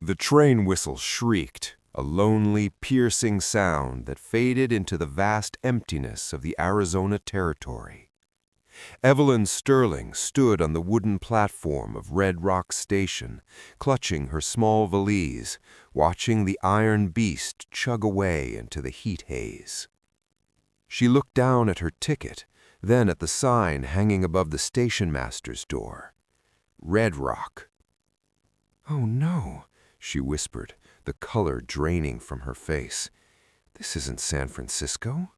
The train whistle shrieked, a lonely, piercing sound that faded into the vast emptiness of the Arizona Territory. Evelyn Sterling stood on the wooden platform of Red Rock Station, clutching her small valise, watching the iron beast chug away into the heat haze. She looked down at her ticket, then at the sign hanging above the station master's door. Red Rock. "Oh no," she whispered, the color draining from her face. "This isn't San Francisco."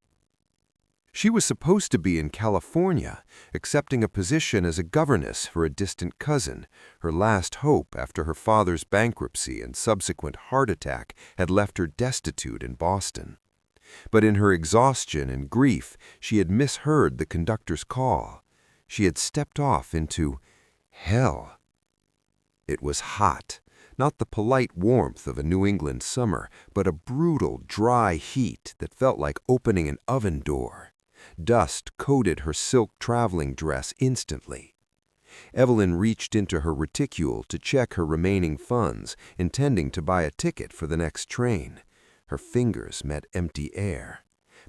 She was supposed to be in California, accepting a position as a governess for a distant cousin, her last hope after her father's bankruptcy and subsequent heart attack had left her destitute in Boston. But in her exhaustion and grief, she had misheard the conductor's call. She had stepped off into hell. It was hot, not the polite warmth of a New England summer, but a brutal, dry heat that felt like opening an oven door. Dust coated her silk traveling dress instantly. Evelyn reached into her reticule to check her remaining funds, intending to buy a ticket for the next train. Her fingers met empty air.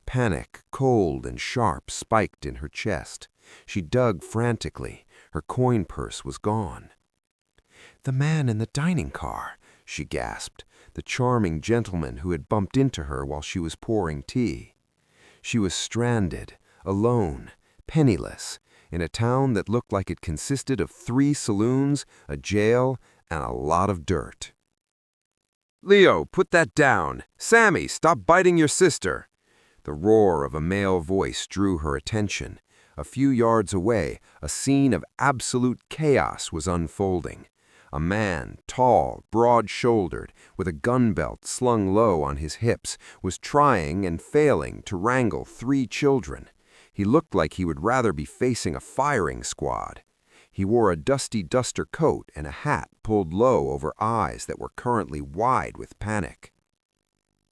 Panic, cold and sharp, spiked in her chest. She dug frantically. Her coin purse was gone. "The man in the dining car," she gasped, the charming gentleman who had bumped into her while she was pouring tea. She was stranded, alone, penniless, in a town that looked like it consisted of 3 saloons, a jail, and a lot of dirt. "Leo, put that down! Sammy, stop biting your sister!" The roar of a male voice drew her attention. A few yards away, a scene of absolute chaos was unfolding. A man, tall, broad-shouldered, with a gun belt slung low on his hips, was trying and failing to wrangle 3 children. He looked like he would rather be facing a firing squad. He wore a dusty duster coat and a hat pulled low over eyes that were currently wide with panic.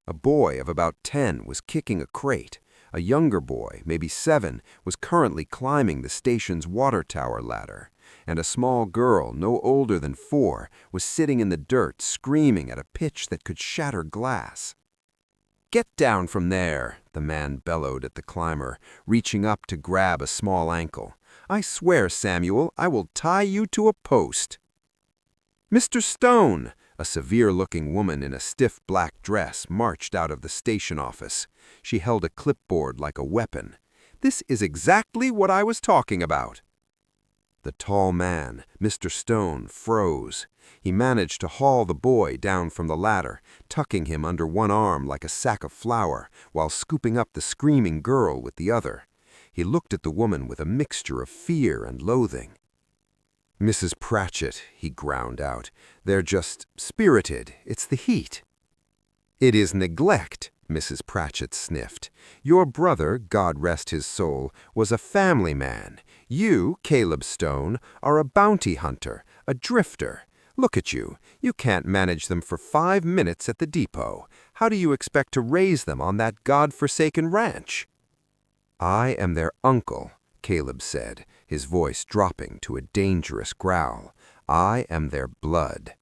A boy of about 10 was kicking a crate. A younger boy, maybe 7, was currently climbing the station's water tower ladder. And a small girl, no older than 4, was sitting in the dirt screaming at a pitch that could shatter glass. "Get down from there," the man bellowed at the climber, reaching up to grab a small ankle. "I swear, Samuel, I will tie you to a post." "Mr. Stone!" A severe-looking woman in a stiff black dress marched out of the station office. She held a clipboard like a weapon. "This is exactly what I was talking about." The tall man, Mr. Stone, froze. He managed to haul the boy down from the ladder, tucking him under one arm like a sack of flour, while scooping up the screaming girl with the other. He looked at the woman with a mixture of fear and loathing. "Mrs. Pratchett," he ground out, "they're just spirited. It's the heat." "It is neglect," Mrs. Pratchett sniffed. "Your brother, God rest his soul, was a family man. You, Caleb Stone, are a bounty hunter, a drifter. Look at you. You can't manage them for 5 minutes at the depot. How do you expect to raise them on that God-forsaken ranch?" "I am their uncle," Caleb said, his voice dropping to a dangerous growl. "I am their blood."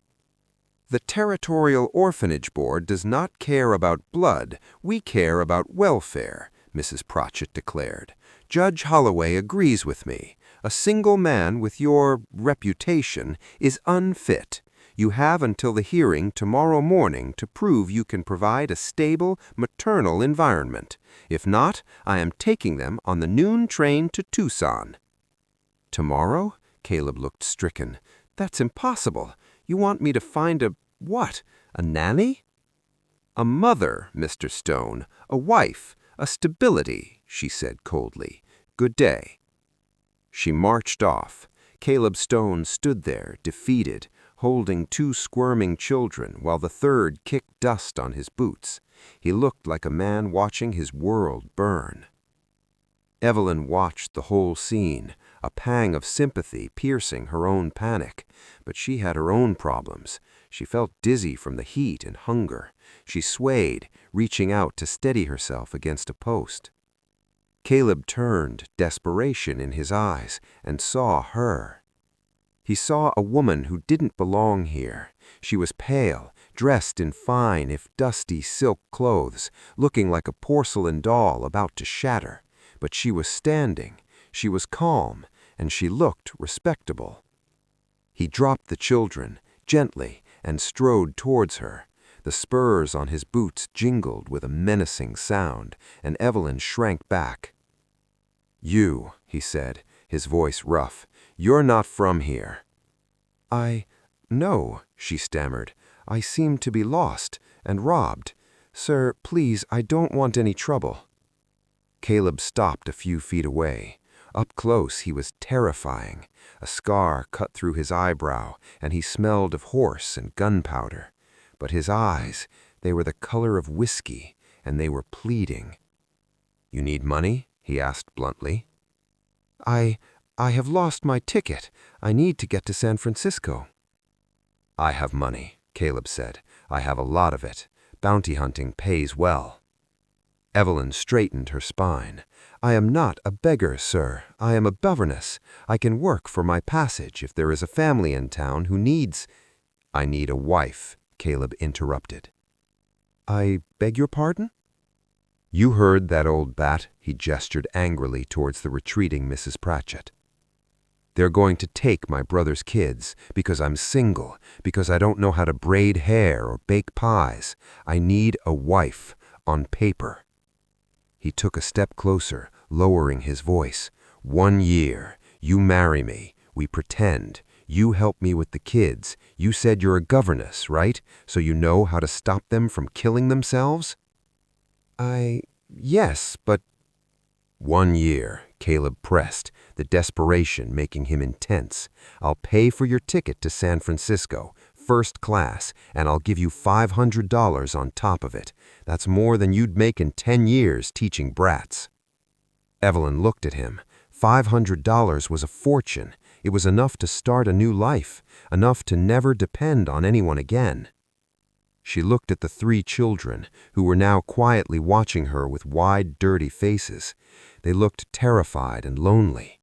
"The Territorial Orphanage Board does not care about blood. We care about welfare," Mrs. Pratchett declared. "Judge Holloway agrees with me. A single man with your reputation is unfit. You have until the hearing tomorrow morning to prove you can provide a stable, maternal environment. If not, I am taking them on the noon train to Tucson." "Tomorrow?" Caleb looked stricken. "That's impossible. You want me to find what? A nanny?" "A mother, Mr. Stone. A wife. A stability," she said coldly. "Good day." She marched off. Caleb Stone stood there, defeated, holding 2 squirming children while the third kicked dust on his boots. He looked like a man watching his world burn. Evelyn watched the whole scene, a pang of sympathy piercing her own panic. But she had her own problems. She felt dizzy from the heat and hunger. She swayed, reaching out to steady herself against a post. Caleb turned, desperation in his eyes, and saw her. He saw a woman who didn't belong here. She was pale, dressed in fine if dusty silk clothes, looking like a porcelain doll about to shatter. But she was standing, she was calm, and she looked respectable. He dropped the children, gently, and strode towards her. The spurs on his boots jingled with a menacing sound, and Evelyn shrank back. "You," he said, his voice rough, "you're not from here." No," she stammered. "I seem to be lost and robbed. Sir, please, I don't want any trouble." Caleb stopped a few feet away. Up close he was terrifying. A scar cut through his eyebrow, and he smelled of horse and gunpowder. But his eyes, they were the color of whiskey, and they were pleading. "You need money?" he asked bluntly. I have lost my ticket. I need to get to San Francisco." "I have money," Caleb said. "I have a lot of it. Bounty hunting pays well." Evelyn straightened her spine. "I am not a beggar, sir. I am a governess. I can work for my passage if there is a family in town who needs—" "I need a wife," Caleb interrupted. "I beg your pardon?" "You heard that old bat?" He gestured angrily towards the retreating Mrs. Pratchett. "They're going to take my brother's kids because I'm single, because I don't know how to braid hair or bake pies. I need a wife, on paper." He took a step closer, lowering his voice. "1 year. You marry me. We pretend. You help me with the kids. You said you're a governess, right? So you know how to stop them from killing themselves?" Yes, but—" "1 year," Caleb pressed, the desperation making him intense. "I'll pay for your ticket to San Francisco, first class, and I'll give you $500 on top of it. That's more than you'd make in 10 years teaching brats." Evelyn looked at him. $500 was a fortune. It was enough to start a new life, enough to never depend on anyone again. She looked at the 3 children, who were now quietly watching her with wide, dirty faces. They looked terrified and lonely.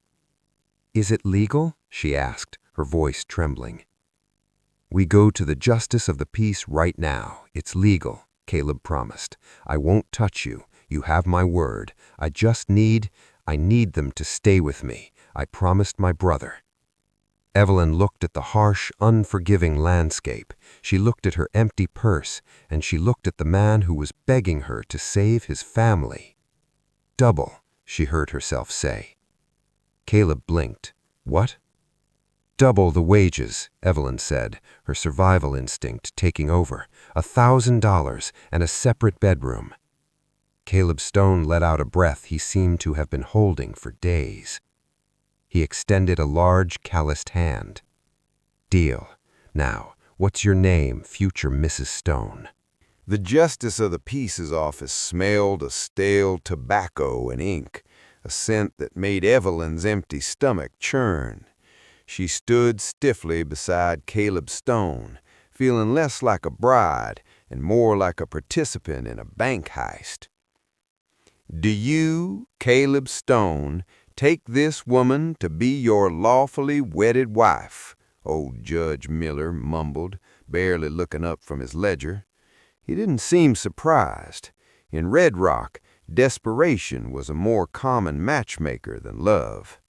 "Is it legal?" she asked, her voice trembling. "We go to the justice of the peace right now. It's legal," Caleb promised. "I won't touch you. You have my word. I need them to stay with me. I promised my brother." Evelyn looked at the harsh, unforgiving landscape. She looked at her empty purse, and she looked at the man who was begging her to save his family. "Double," she heard herself say. Caleb blinked. "What?" "Double the wages," Evelyn said, her survival instinct taking over. $1,000 and a separate bedroom. Caleb Stone let out a breath he seemed to have been holding for days. He extended a large, calloused hand. "Deal. Now, what's your name, future Mrs. Stone?" The justice of the peace's office smelled of stale tobacco and ink, a scent that made Evelyn's empty stomach churn. She stood stiffly beside Caleb Stone, feeling less like a bride and more like a participant in a bank heist. "Do you, Caleb Stone, take this woman to be your lawfully wedded wife?" old Judge Miller mumbled, barely looking up from his ledger. He didn't seem surprised. In Red Rock, desperation was a more common matchmaker than love.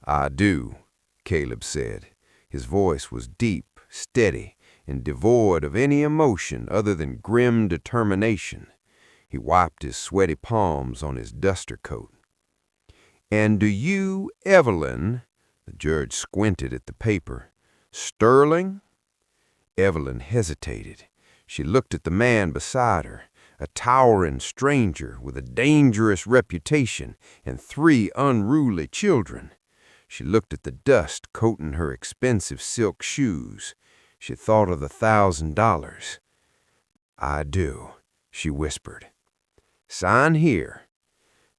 "I do," Caleb said. His voice was deep, steady, and devoid of any emotion other than grim determination. He wiped his sweaty palms on his duster coat. "And do you, Evelyn," the judge squinted at the paper, "Sterling?" Evelyn hesitated. She looked at the man beside her, a towering stranger with a dangerous reputation and 3 unruly children. She looked at the dust coating her expensive silk shoes. She thought of the $1,000. "I do," she whispered. "Sign here."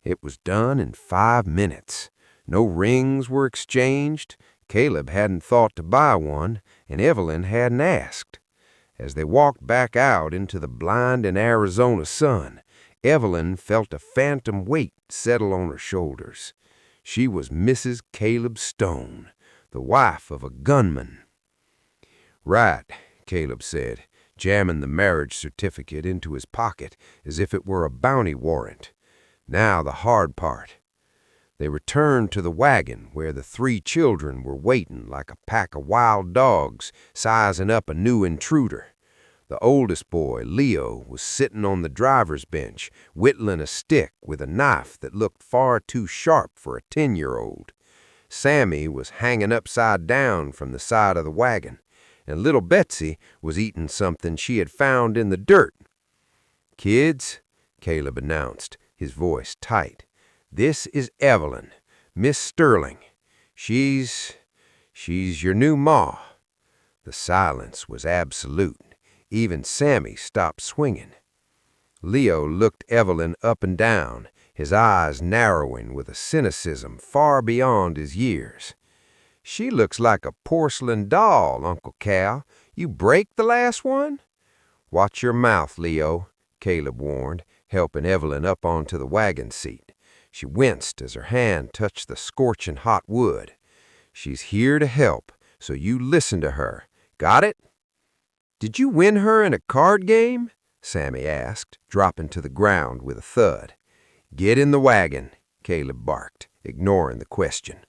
It was done in 5 minutes. No rings were exchanged. Caleb hadn't thought to buy one, and Evelyn hadn't asked. As they walked back out into the blinding Arizona sun, Evelyn felt a phantom weight settle on her shoulders. She was Mrs. Caleb Stone, the wife of a gunman. Right, Caleb said, jamming the marriage certificate into his pocket as if it were a bounty warrant. Now the hard part. They returned to the wagon where the 3 children were waiting like a pack of wild dogs sizing up a new intruder. The oldest boy, Leo, was sitting on the driver's bench, whittling a stick with a knife that looked far too sharp for a 10-year-old. Sammy was hanging upside down from the side of the wagon, and little Betsy was eating something she had found in the dirt. "Kids," Caleb announced, his voice tight, "this is Evelyn, Miss Sterling. She's your new ma." The silence was absolute. Even Sammy stopped swinging. Leo looked Evelyn up and down, his eyes narrowing with a cynicism far beyond his years. "She looks like a porcelain doll, Uncle Cal. You break the last one?" "Watch your mouth, Leo," Caleb warned, helping Evelyn up onto the wagon seat. She winced as her hand touched the scorching hot wood. "She's here to help, so you listen to her. Got it?" "Did you win her in a card game?" Sammy asked, dropping to the ground with a thud. "Get in the wagon," Caleb barked, ignoring the question.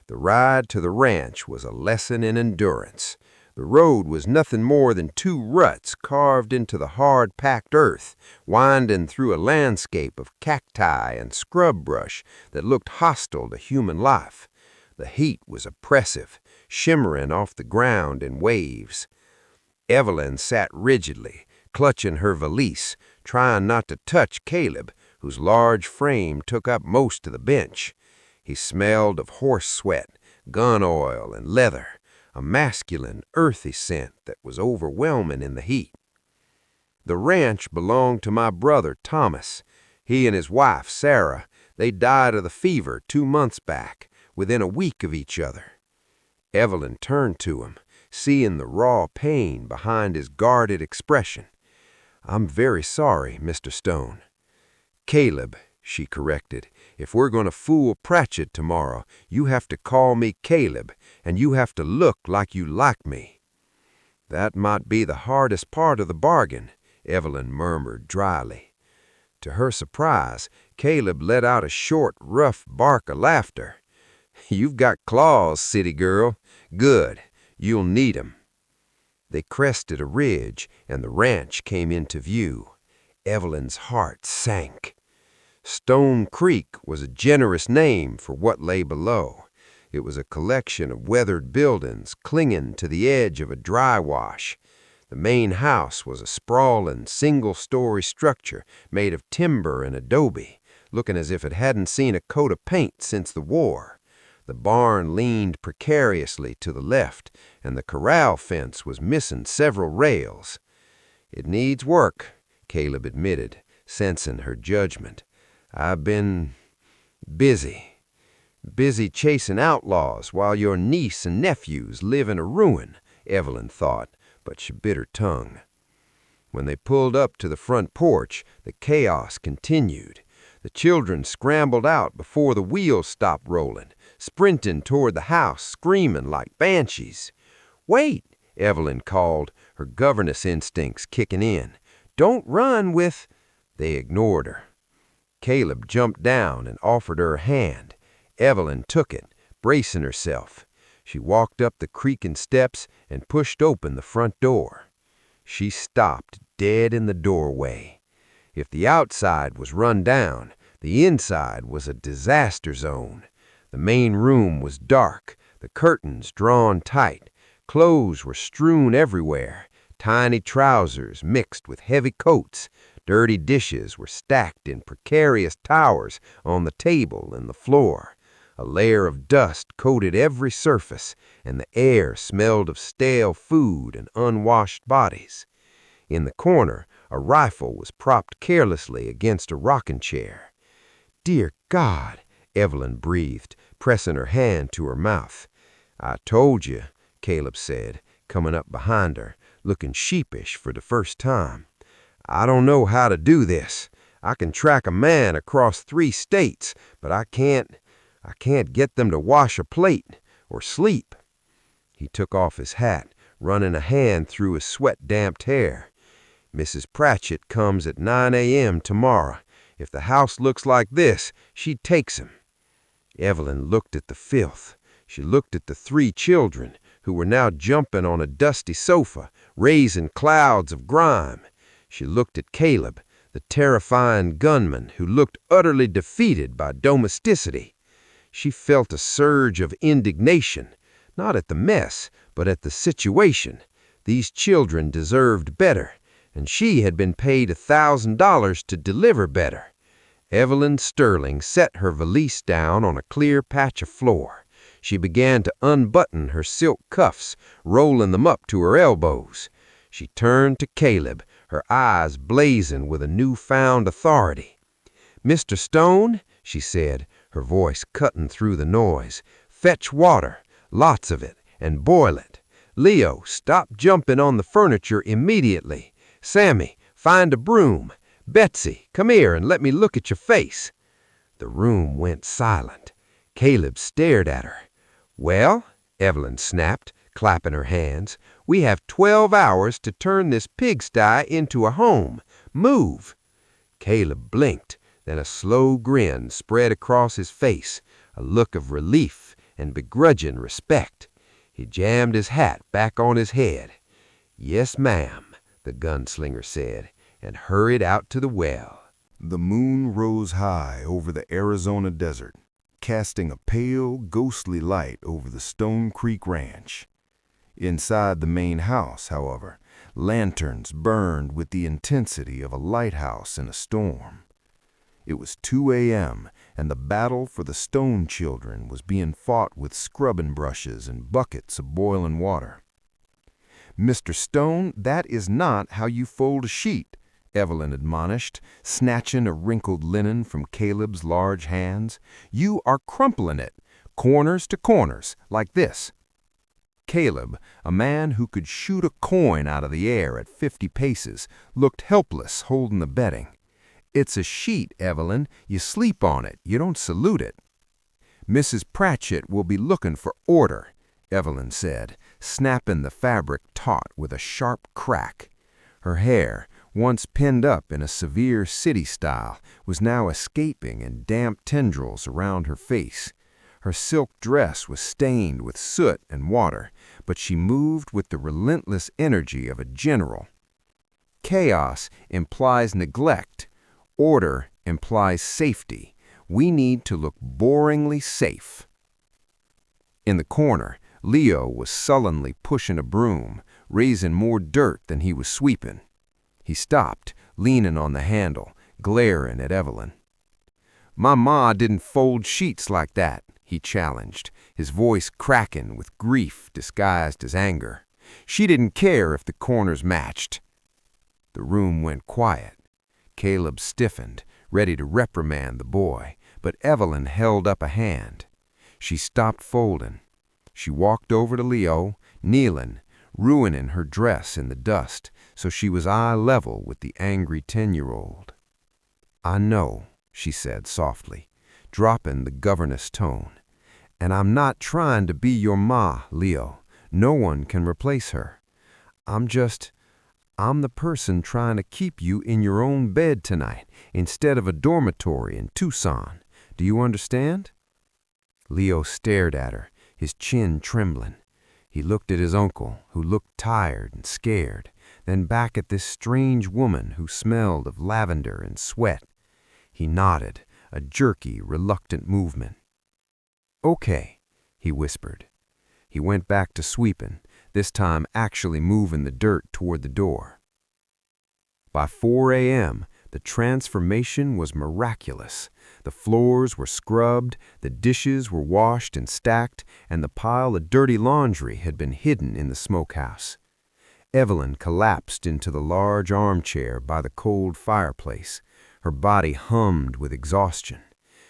The ride to the ranch was a lesson in endurance. The road was nothing more than 2 ruts carved into the hard-packed earth, winding through a landscape of cacti and scrub brush that looked hostile to human life. The heat was oppressive, shimmering off the ground in waves. Evelyn sat rigidly, clutching her valise, trying not to touch Caleb, whose large frame took up most of the bench. He smelled of horse sweat, gun oil, and leather, a masculine, earthy scent that was overwhelming in the heat. "The ranch belonged to my brother, Thomas. He and his wife, Sarah, they died of the fever 2 months back, within a week of each other." Evelyn turned to him, seeing the raw pain behind his guarded expression. "I'm very sorry, Mr. Stone." "Caleb," she corrected, "if we're going to fool Pratchett tomorrow, you have to call me Caleb, and you have to look like you like me." "That might be the hardest part of the bargain," Evelyn murmured dryly. To her surprise, Caleb let out a short, rough bark of laughter. "You've got claws, city girl. Good. You'll need 'em." They crested a ridge, and the ranch came into view. Evelyn's heart sank. Stone Creek was a generous name for what lay below. It was a collection of weathered buildings clinging to the edge of a dry wash. The main house was a sprawling, single-story structure made of timber and adobe, looking as if it hadn't seen a coat of paint since the war. The barn leaned precariously to the left, and the corral fence was missing several rails. "It needs work," Caleb admitted, sensing her judgment. "I've been busy chasing outlaws while your niece and nephews live in a ruin," Evelyn thought, but she bit her tongue. When they pulled up to the front porch, the chaos continued. The children scrambled out before the wheels stopped rolling, sprinting toward the house, screaming like banshees. "Wait," Evelyn called, her governess instincts kicking in. "Don't run with—" They ignored her. Caleb jumped down and offered her a hand. Evelyn took it, bracing herself. She walked up the creaking steps and pushed open the front door. She stopped dead in the doorway. If the outside was run down, the inside was a disaster zone. The main room was dark, the curtains drawn tight. Clothes were strewn everywhere, tiny trousers mixed with heavy coats. Dirty dishes were stacked in precarious towers on the table and the floor. A layer of dust coated every surface, and the air smelled of stale food and unwashed bodies. In the corner, a rifle was propped carelessly against a rocking chair. "Dear God," Evelyn breathed, pressing her hand to her mouth. "I told you," Caleb said, coming up behind her, looking sheepish for the first time. "I don't know how to do this. I can track a man across 3 states, but I can't get them to wash a plate. or sleep. He took off his hat, running a hand through his sweat-damped hair. Mrs. Pratchett comes at 9 a.m. tomorrow. If the house looks like this, she takes him. Evelyn looked at the filth. She looked at the 3 children, who were now jumping on a dusty sofa, raising clouds of grime. She looked at Caleb, the terrifying gunman who looked utterly defeated by domesticity. She felt a surge of indignation, not at the mess, but at the situation. These children deserved better, and she had been paid $1,000 to deliver better. Evelyn Sterling set her valise down on a clear patch of floor. She began to unbutton her silk cuffs, rolling them up to her elbows. She turned to Caleb, her eyes blazing with a newfound authority. "Mr. Stone," she said, her voice cutting through the noise, "fetch water, lots of it, and boil it. Leo, stop jumping on the furniture immediately. Sammy, find a broom. Betsy, come here and let me look at your face." The room went silent. Caleb stared at her. "Well," Evelyn snapped, clapping her hands, "we have 12 hours to turn this pigsty into a home. Move." Caleb blinked, then a slow grin spread across his face, a look of relief and begrudging respect. He jammed his hat back on his head. "Yes, ma'am," the gunslinger said, and hurried out to the well. The moon rose high over the Arizona desert, casting a pale, ghostly light over the Stone Creek Ranch. Inside the main house, however, lanterns burned with the intensity of a lighthouse in a storm. It was 2 a.m., and the battle for the Stone children was being fought with scrubbing brushes and buckets of boiling water. "Mr. Stone, that is not how you fold a sheet," Evelyn admonished, snatching a wrinkled linen from Caleb's large hands. "You are crumpling it, corners to corners, like this." Caleb, a man who could shoot a coin out of the air at 50 paces, looked helpless holding the bedding. "It's a sheet, Evelyn. You sleep on it. You don't salute it." "Mrs. Pratchett will be looking for order," Evelyn said, snapping the fabric taut with a sharp crack. Her hair, once pinned up in a severe city style, was now escaping in damp tendrils around her face. Her silk dress was stained with soot and water, but she moved with the relentless energy of a general. Chaos implies neglect. Order implies safety. We need to look boringly safe. In the corner, Leo was sullenly pushing a broom, raising more dirt than he was sweeping. He stopped, leaning on the handle, glaring at Evelyn. "My ma didn't fold sheets like that," he challenged, his voice cracking with grief disguised as anger. "She didn't care if the corners matched." The room went quiet. Caleb stiffened, ready to reprimand the boy, but Evelyn held up a hand. She stopped folding. She walked over to Leo, kneeling, ruining her dress in the dust, so she was eye level with the angry 10-year-old. "I know," she said softly, dropping the governess tone. "And I'm not trying to be your ma, Leo. No one can replace her. I'm the person trying to keep you in your own bed tonight instead of a dormitory in Tucson. Do you understand?" Leo stared at her, his chin trembling. He looked at his uncle, who looked tired and scared, then back at this strange woman who smelled of lavender and sweat. He nodded, a jerky, reluctant movement. "Okay," he whispered. He went back to sweeping, this time actually moving the dirt toward the door. By 4 a.m., the transformation was miraculous. The floors were scrubbed, the dishes were washed and stacked, and the pile of dirty laundry had been hidden in the smokehouse. Evelyn collapsed into the large armchair by the cold fireplace. Her body hummed with exhaustion.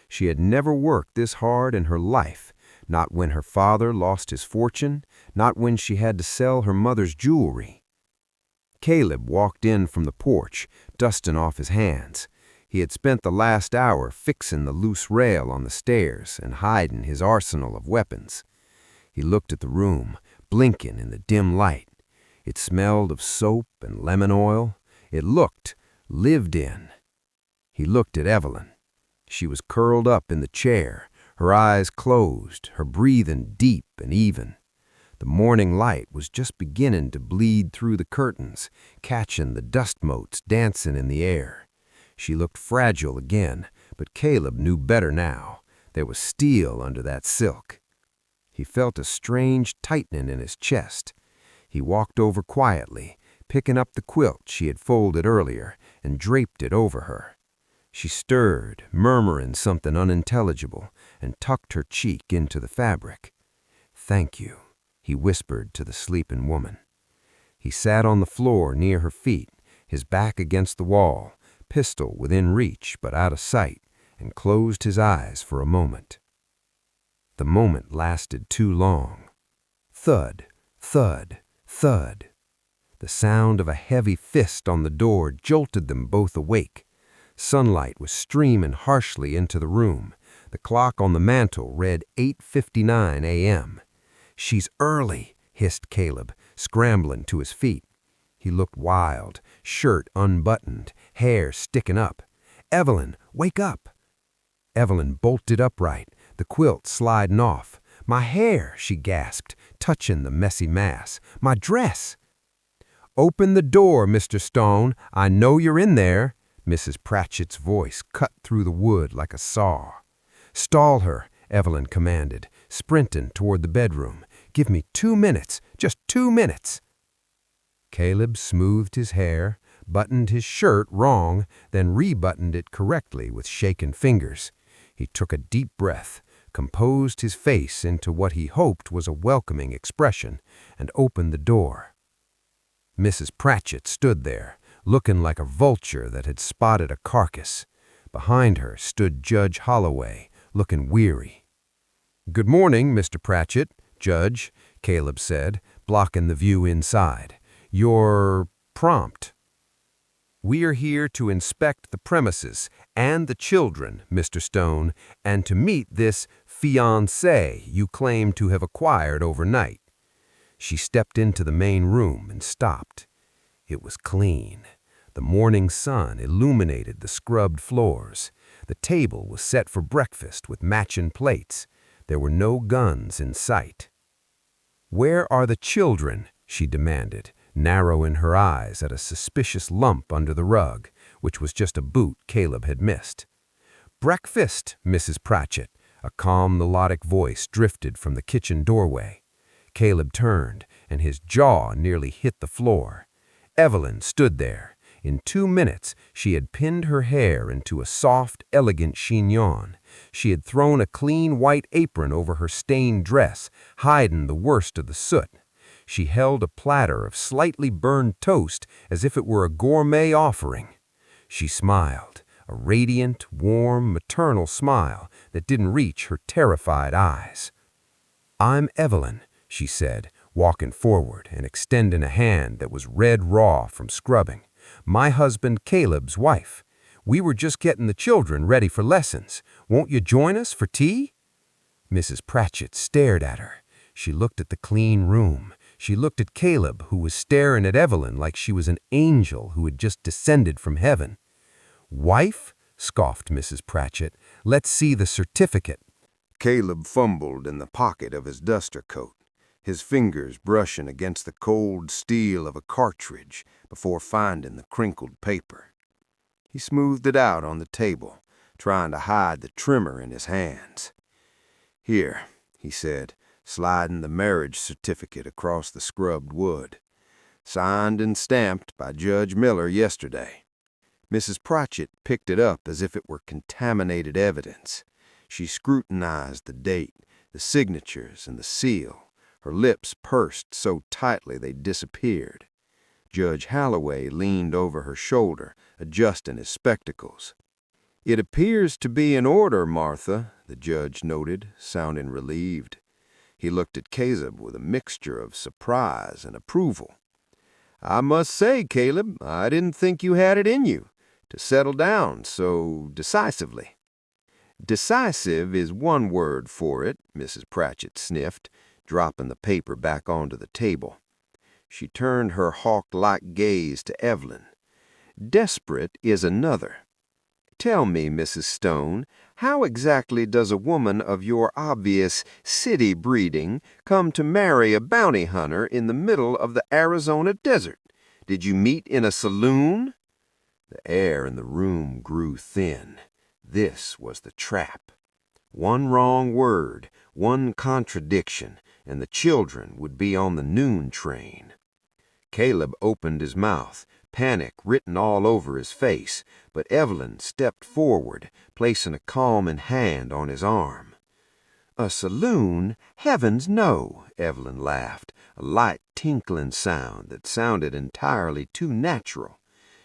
She had never worked this hard in her life, not when her father lost his fortune, not when she had to sell her mother's jewelry. Caleb walked in from the porch, dusting off his hands. He had spent the last hour fixing the loose rail on the stairs and hiding his arsenal of weapons. He looked at the room, blinking in the dim light. It smelled of soap and lemon oil. It lived in. He looked at Evelyn. She was curled up in the chair, her eyes closed, her breathing deep and even. The morning light was just beginning to bleed through the curtains, catching the dust motes dancing in the air. She looked fragile again, but Caleb knew better now. There was steel under that silk. He felt a strange tightening in his chest. He walked over quietly, picking up the quilt she had folded earlier, and draped it over her. She stirred, murmuring something unintelligible, and tucked her cheek into the fabric. "Thank you," he whispered to the sleeping woman. He sat on the floor near her feet, his back against the wall, pistol within reach but out of sight, and closed his eyes for a moment. The moment lasted too long. Thud, thud, thud. The sound of a heavy fist on the door jolted them both awake. Sunlight was streaming harshly into the room. The clock on the mantel read 8:59 a.m. "She's early," hissed Caleb, scrambling to his feet. He looked wild, shirt unbuttoned, hair sticking up. "Evelyn, wake up!" Evelyn bolted upright, the quilt sliding off. "My hair," she gasped, touching the messy mass. "My dress!" "Open the door, Mr. Stone. I know you're in there." Mrs. Pratchett's voice cut through the wood like a saw. "Stall her," Evelyn commanded, sprinting toward the bedroom. "Give me 2 minutes, just 2 minutes." Caleb smoothed his hair, buttoned his shirt wrong, then rebuttoned it correctly with shaken fingers. He took a deep breath, composed his face into what he hoped was a welcoming expression, and opened the door. Mrs. Pratchett stood there, looking like a vulture that had spotted a carcass. Behind her stood Judge Holloway, looking weary. "Good morning, Mr. Pratchett, Judge," Caleb said, blocking the view inside. "You're prompt." "We are here to inspect the premises and the children, Mr. Stone, and to meet this fiancé you claim to have acquired overnight." She stepped into the main room and stopped. It was clean. The morning sun illuminated the scrubbed floors. The table was set for breakfast with matching plates. There were no guns in sight. "Where are the children?" she demanded, narrowing her eyes at a suspicious lump under the rug, which was just a boot Caleb had missed. "Breakfast, Mrs. Pratchett," a calm melodic voice drifted from the kitchen doorway. Caleb turned, and his jaw nearly hit the floor. Evelyn stood there. In 2 minutes, she had pinned her hair into a soft, elegant chignon. She had thrown a clean white apron over her stained dress, hiding the worst of the soot. She held a platter of slightly burned toast as if it were a gourmet offering. She smiled, a radiant, warm, maternal smile that didn't reach her terrified eyes. "I'm Evelyn," she said, walking forward and extending a hand that was red raw from scrubbing. "My husband Caleb's wife. We were just getting the children ready for lessons. Won't you join us for tea?" Mrs. Pratchett stared at her. She looked at the clean room. She looked at Caleb, who was staring at Evelyn like she was an angel who had just descended from heaven. "Wife?" scoffed Mrs. Pratchett. "Let's see the certificate." Caleb fumbled in the pocket of his duster coat, his fingers brushing against the cold steel of a cartridge before finding the crinkled paper. He smoothed it out on the table, trying to hide the tremor in his hands. "Here," he said, sliding the marriage certificate across the scrubbed wood. "Signed and stamped by Judge Miller yesterday." Mrs. Pratchett picked it up as if it were contaminated evidence. She scrutinized the date, the signatures, and the seal, her lips pursed so tightly they disappeared. Judge Holloway leaned over her shoulder, adjusting his spectacles. "It appears to be in order, Martha," the judge noted, sounding relieved. He looked at Caleb with a mixture of surprise and approval. "I must say, Caleb, I didn't think you had it in you to settle down so decisively." "Decisive is one word for it," Mrs. Pratchett sniffed, dropping the paper back onto the table. She turned her hawk-like gaze to Evelyn. Desperate is another. Tell me, Mrs. Stone, how exactly does a woman of your obvious city breeding come to marry a bounty hunter in the middle of the Arizona desert? Did you meet in a saloon? The air in the room grew thin. This was the trap. One wrong word, one contradiction, and the children would be on the noon train. Caleb opened his mouth, panic written all over his face, but Evelyn stepped forward, placing a calming hand on his arm. "A saloon? Heavens, no!" Evelyn laughed, a light tinkling sound that sounded entirely too natural.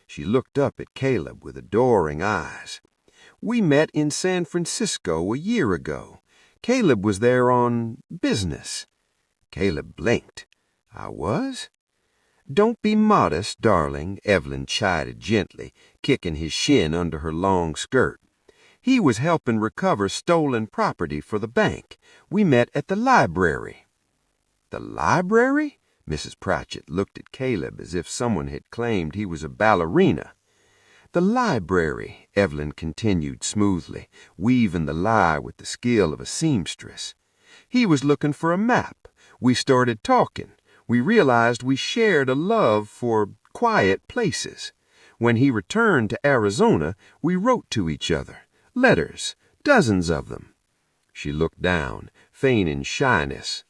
She looked up at Caleb with adoring eyes. "We met in San Francisco a year ago. Caleb was there on business." Caleb blinked. "I was?" "Don't be modest, darling," Evelyn chided gently, kicking his shin under her long skirt. "He was helping recover stolen property for the bank. We met at the library." "The library?" Mrs. Pratchett looked at Caleb as if someone had claimed he was a ballerina. "The library," Evelyn continued smoothly, weaving the lie with the skill of a seamstress. "He was looking for a map. We started talking. We realized we shared a love for quiet places. When he returned to Arizona, we wrote to each other. Letters, dozens of them." She looked down, feigning shyness.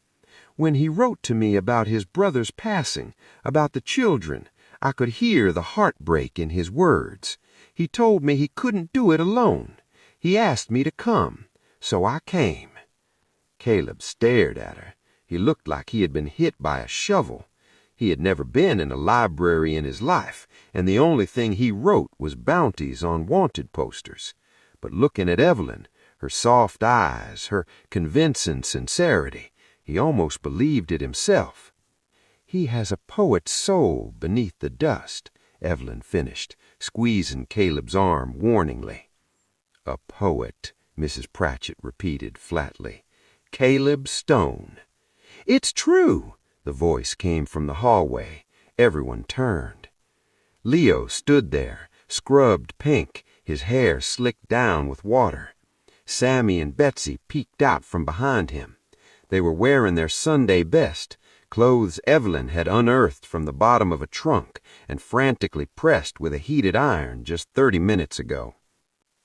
"When he wrote to me about his brother's passing, about the children, I could hear the heartbreak in his words. He told me he couldn't do it alone. He asked me to come, so I came." Caleb stared at her. He looked like he had been hit by a shovel. He had never been in a library in his life, and the only thing he wrote was bounties on wanted posters. But looking at Evelyn, her soft eyes, her convincing sincerity, he almost believed it himself. "He has a poet's soul beneath the dust," Evelyn finished, squeezing Caleb's arm warningly. "A poet," Mrs. Pratchett repeated flatly. "Caleb Stone." "It's true," the voice came from the hallway. Everyone turned. Leo stood there, scrubbed pink, his hair slicked down with water. Sammy and Betsy peeked out from behind him. They were wearing their Sunday best, clothes Evelyn had unearthed from the bottom of a trunk and frantically pressed with a heated iron just 30 minutes ago.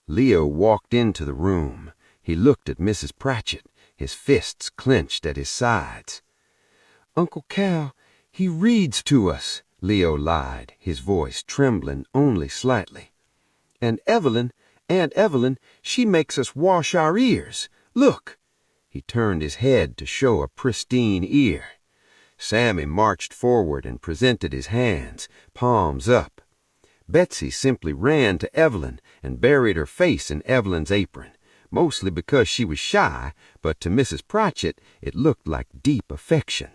Leo walked into the room. He looked at Mrs. Pratchett, his fists clenched at his sides. "Uncle Cal, he reads to us," Leo lied, his voice trembling only slightly. "And Evelyn, Aunt Evelyn, she makes us wash our ears. Look." He turned his head to show a pristine ear. Sammy marched forward and presented his hands, palms up. Betsy simply ran to Evelyn and buried her face in Evelyn's apron, mostly because she was shy, but to Mrs. Pratchett it looked like deep affection.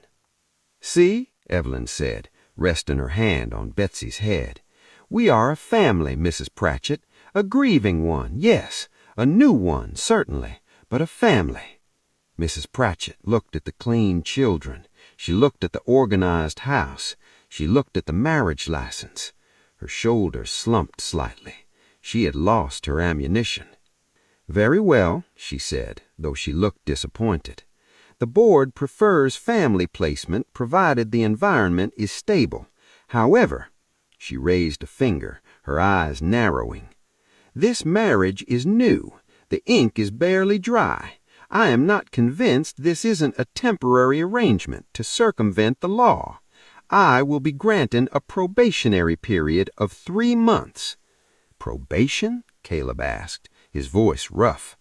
"See," Evelyn said, resting her hand on Betsy's head. "We are a family, Mrs. Pratchett, a grieving one, yes, a new one, certainly, but a family." Mrs. Pratchett looked at the clean children. She looked at the organized house. She looked at the marriage license. Her shoulders slumped slightly. She had lost her ammunition. "Very well," she said, though she looked disappointed. "The board prefers family placement provided the environment is stable. However," she raised a finger, her eyes narrowing, "this marriage is new. The ink is barely dry. I am not convinced this isn't a temporary arrangement to circumvent the law. I will be granting a probationary period of 3 months. "Probation?" Caleb asked, his voice rough.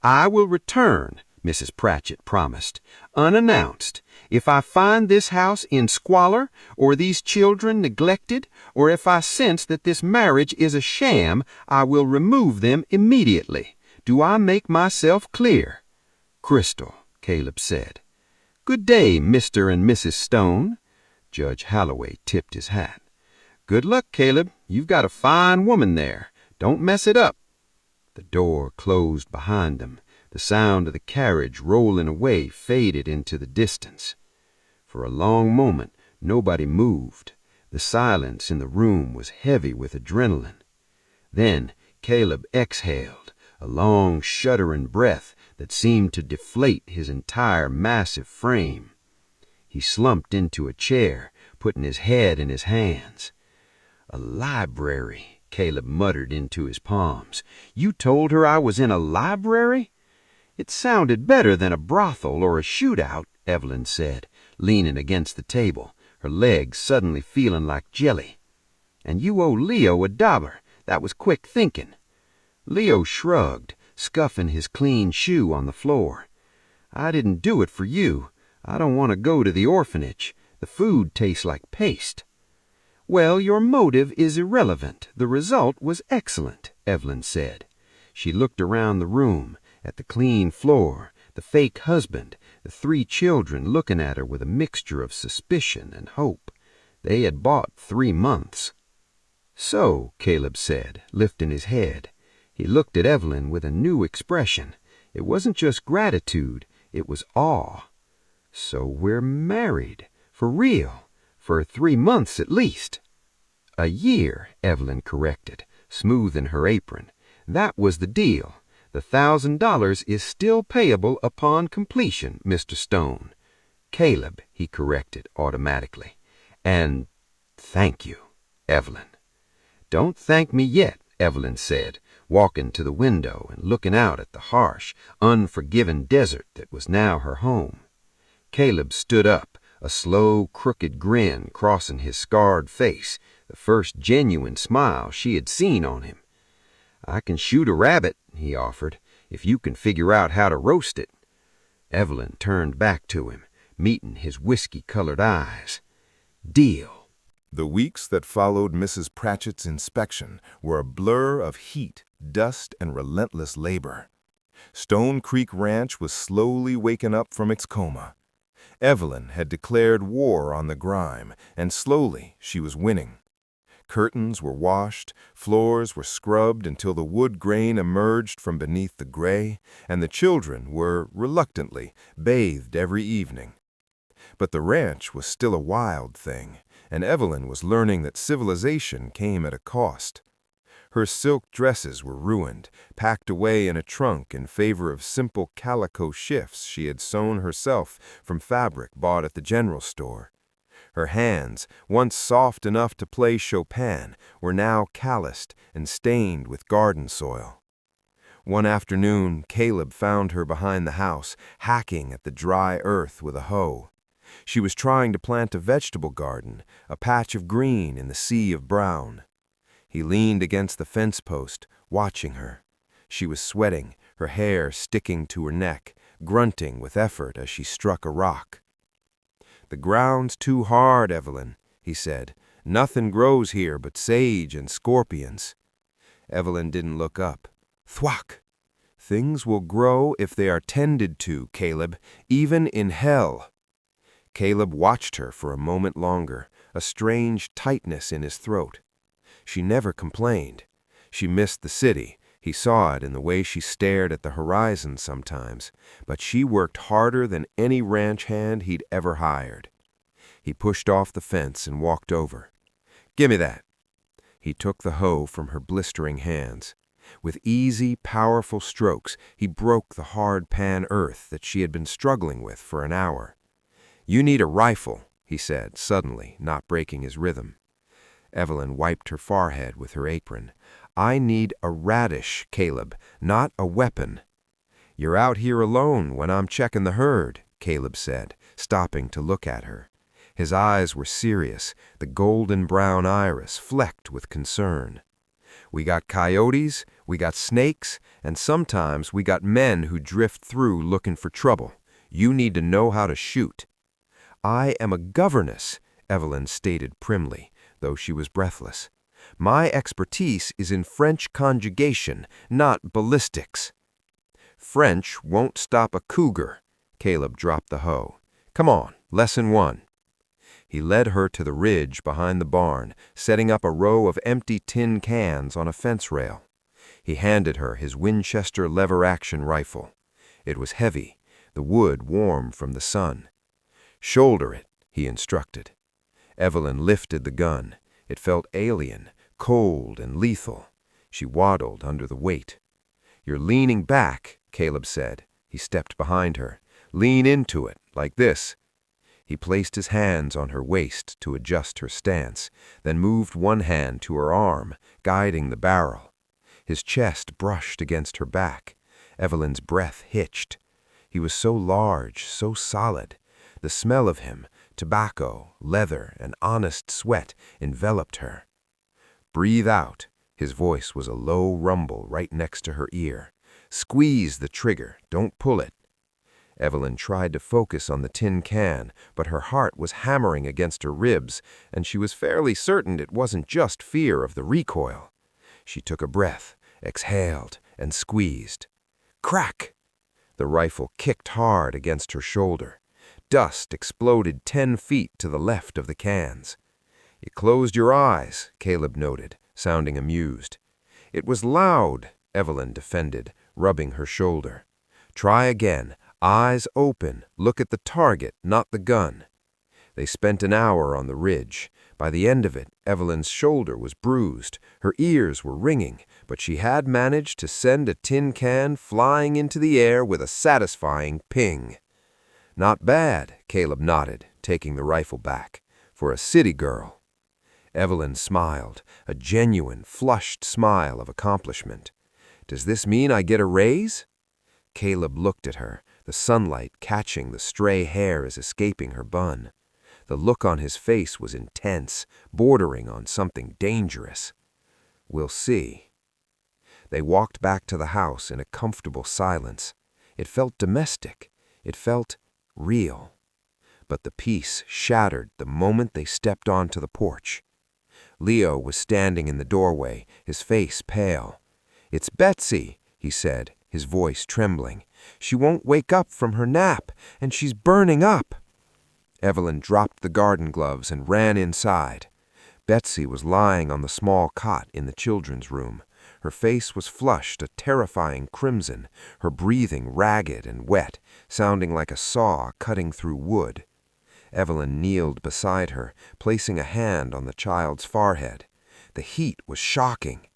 "I will return," Mrs. Pratchett promised, "unannounced. If I find this house in squalor, or these children neglected, or if I sense that this marriage is a sham, I will remove them immediately. Do I make myself clear?" "Crystal," Caleb said. "Good day, Mr. and Mrs. Stone." Judge Holloway tipped his hat. "Good luck, Caleb. You've got a fine woman there. Don't mess it up." The door closed behind them. The sound of the carriage rolling away faded into the distance. For a long moment, nobody moved. The silence in the room was heavy with adrenaline. Then Caleb exhaled, a long, shuddering breath that seemed to deflate his entire massive frame. He slumped into a chair, putting his head in his hands. "A library," Caleb muttered into his palms. "You told her I was in a library?" "It sounded better than a brothel or a shootout," Evelyn said, leaning against the table, her legs suddenly feeling like jelly. "And you owe Leo $1. That was quick thinking." Leo shrugged, scuffing his clean shoe on the floor. "I didn't do it for you. I don't want to go to the orphanage. The food tastes like paste." "Well, your motive is irrelevant. The result was excellent," Evelyn said. She looked around the room, at the clean floor, the fake husband, the 3 children looking at her with a mixture of suspicion and hope. They had bought 3 months. "So," Caleb said, lifting his head. He looked at Evelyn with a new expression. It wasn't just gratitude, it was awe. "So we're married. For real. For 3 months at least." "A year," Evelyn corrected, smoothing her apron. "That was the deal. The $1,000 is still payable upon completion, Mr. Stone." "Caleb," he corrected automatically. "And thank you, Evelyn." "Don't thank me yet," Evelyn said, walking to the window and looking out at the harsh, unforgiving desert that was now her home. Caleb stood up, a slow, crooked grin crossing his scarred face, the first genuine smile she had seen on him. "I can shoot a rabbit," he offered, "if you can figure out how to roast it." Evelyn turned back to him, meeting his whiskey-colored eyes. "Deal." The weeks that followed Mrs. Pratchett's inspection were a blur of heat, dust, and relentless labor. Stone Creek Ranch was slowly waking up from its coma. Evelyn had declared war on the grime, and slowly she was winning. Curtains were washed, floors were scrubbed until the wood grain emerged from beneath the gray, and the children were, reluctantly, bathed every evening. But the ranch was still a wild thing, and Evelyn was learning that civilization came at a cost. Her silk dresses were ruined, packed away in a trunk in favor of simple calico shifts she had sewn herself from fabric bought at the general store. Her hands, once soft enough to play Chopin, were now calloused and stained with garden soil. One afternoon, Caleb found her behind the house, hacking at the dry earth with a hoe. She was trying to plant a vegetable garden, a patch of green in the sea of brown. He leaned against the fence post, watching her. She was sweating, her hair sticking to her neck, grunting with effort as she struck a rock. "The ground's too hard, Evelyn," he said. "Nothing grows here but sage and scorpions." Evelyn didn't look up. "Thwack! Things will grow if they are tended to, Caleb, even in hell." Caleb watched her for a moment longer, a strange tightness in his throat. She never complained. She missed the city. He saw it in the way she stared at the horizon sometimes, but she worked harder than any ranch hand he'd ever hired. He pushed off the fence and walked over. "Gimme that." He took the hoe from her blistering hands. With easy, powerful strokes, he broke the hard pan earth that she had been struggling with for an hour. "You need a rifle," he said, suddenly, not breaking his rhythm. Evelyn wiped her forehead with her apron. "I need a radish, Caleb, not a weapon." "You're out here alone when I'm checking the herd," Caleb said, stopping to look at her. His eyes were serious, the golden brown iris flecked with concern. "We got coyotes, we got snakes, and sometimes we got men who drift through looking for trouble. You need to know how to shoot." "I am a governess," Evelyn stated primly, though she was breathless. "My expertise is in French conjugation, not ballistics." "French won't stop a cougar." Caleb dropped the hoe. "Come on, lesson 1. He led her to the ridge behind the barn, setting up a row of empty tin cans on a fence rail. He handed her his Winchester lever-action rifle. It was heavy, the wood warm from the sun. "Shoulder it," he instructed. Evelyn lifted the gun. It felt alien, cold and lethal. She waddled under the weight. "You're leaning back," Caleb said. He stepped behind her. "Lean into it, like this." He placed his hands on her waist to adjust her stance, then moved one hand to her arm, guiding the barrel. His chest brushed against her back. Evelyn's breath hitched. He was so large, so solid. The smell of him, tobacco, leather, and honest sweat, enveloped her. "Breathe out." His voice was a low rumble right next to her ear. "Squeeze the trigger, don't pull it." Evelyn tried to focus on the tin can, but her heart was hammering against her ribs, and she was fairly certain it wasn't just fear of the recoil. She took a breath, exhaled, and squeezed. Crack! The rifle kicked hard against her shoulder. Dust exploded 10 feet to the left of the cans. "You closed your eyes," Caleb noted, sounding amused. "It was loud," Evelyn defended, rubbing her shoulder. "Try again. Eyes open. Look at the target, not the gun." They spent an hour on the ridge. By the end of it, Evelyn's shoulder was bruised. Her ears were ringing, but she had managed to send a tin can flying into the air with a satisfying ping. "Not bad," Caleb nodded, taking the rifle back. "For a city girl." Evelyn smiled, a genuine, flushed smile of accomplishment. "Does this mean I get a raise?" Caleb looked at her, the sunlight catching the stray hairs escaping her bun. The look on his face was intense, bordering on something dangerous. "We'll see." They walked back to the house in a comfortable silence. It felt domestic. It felt real. But the peace shattered the moment they stepped onto the porch. Leo was standing in the doorway, his face pale. "It's Betsy," he said, his voice trembling. "She won't wake up from her nap, and she's burning up." Evelyn dropped the garden gloves and ran inside. Betsy was lying on the small cot in the children's room. Her face was flushed a terrifying crimson, her breathing ragged and wet, sounding like a saw cutting through wood. Evelyn kneeled beside her, placing a hand on the child's forehead. The heat was shocking.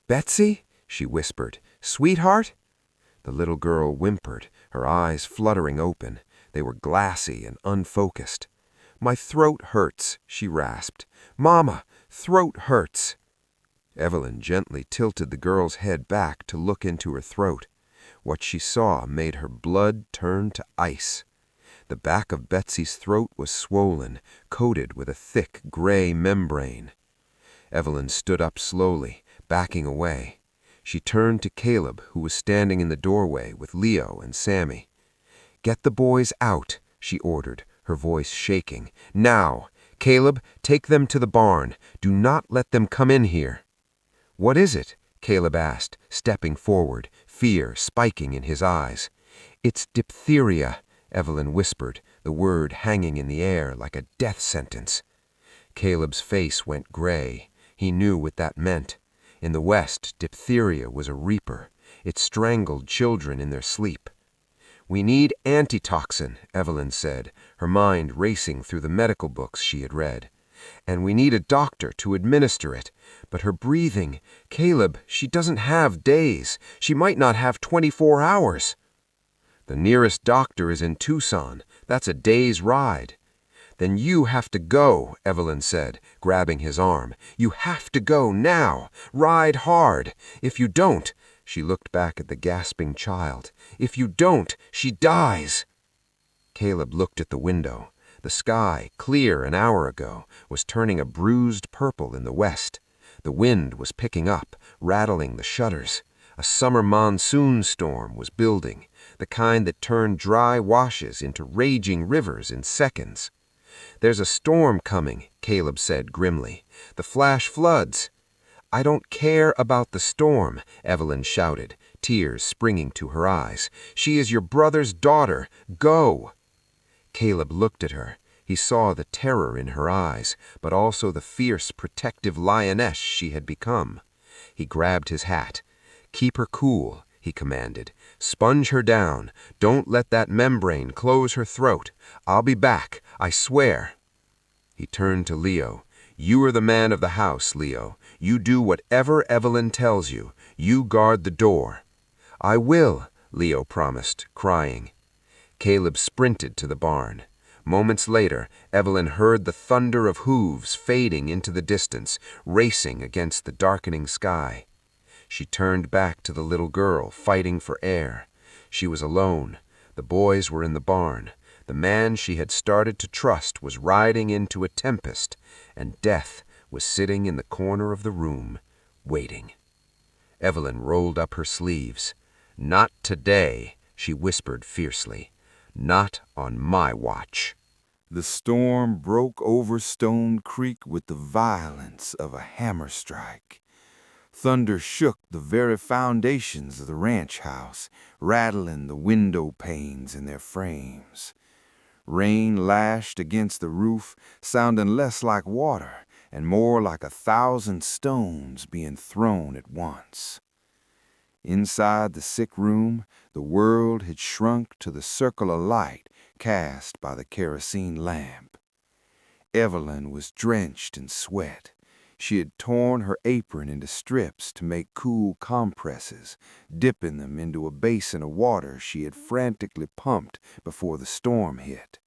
"Betsy," she whispered, "sweetheart?" The little girl whimpered, her eyes fluttering open. They were glassy and unfocused. "My throat hurts," she rasped. "Mama, throat hurts." Evelyn gently tilted the girl's head back to look into her throat. What she saw made her blood turn to ice. The back of Betsy's throat was swollen, coated with a thick gray membrane. Evelyn stood up slowly, backing away. She turned to Caleb, who was standing in the doorway with Leo and Sammy. "Get the boys out," she ordered, her voice shaking. "Now! Caleb, take them to the barn. Do not let them come in here." "What is it?" Caleb asked, stepping forward, fear spiking in his eyes. "It's diphtheria," Evelyn whispered, the word hanging in the air like a death sentence. Caleb's face went gray. He knew what that meant. In the West, diphtheria was a reaper. It strangled children in their sleep. "We need antitoxin," Evelyn said, her mind racing through the medical books she had read. "And we need a doctor to administer it. But her breathing, Caleb, she doesn't have days. She might not have 24 hours. "The nearest doctor is in Tucson. That's a day's ride." "Then you have to go," Evelyn said, grabbing his arm. "You have to go now. Ride hard. If you don't," she looked back at the gasping child, "if you don't, she dies." Caleb looked at the window. The sky, clear an hour ago, was turning a bruised purple in the west. The wind was picking up, rattling the shutters. A summer monsoon storm was building, the kind that turned dry washes into raging rivers in seconds. "There's a storm coming," Caleb said grimly. "The flash floods." "I don't care about the storm," Evelyn shouted, tears springing to her eyes. "She is your brother's daughter. Go!" Caleb looked at her. He saw the terror in her eyes, but also the fierce, protective lioness she had become. He grabbed his hat. "Keep her cool," he commanded. "Sponge her down. Don't let that membrane close her throat. I'll be back, I swear." He turned to Leo. "You are the man of the house, Leo. You do whatever Evelyn tells you. You guard the door." "I will," Leo promised, crying. Caleb sprinted to the barn. Moments later, Evelyn heard the thunder of hooves fading into the distance, racing against the darkening sky. She turned back to the little girl, fighting for air. She was alone. The boys were in the barn. The man she had started to trust was riding into a tempest, and death was sitting in the corner of the room, waiting. Evelyn rolled up her sleeves. "Not today," she whispered fiercely. "Not on my watch." The storm broke over Stone Creek with the violence of a hammer strike. Thunder shook the very foundations of the ranch house, rattling the window panes in their frames. Rain lashed against the roof, sounding less like water and more like 1,000 stones being thrown at once. Inside the sick room, the world had shrunk to the circle of light cast by the kerosene lamp. Evelyn was drenched in sweat. She had torn her apron into strips to make cool compresses, dipping them into a basin of water she had frantically pumped before the storm hit.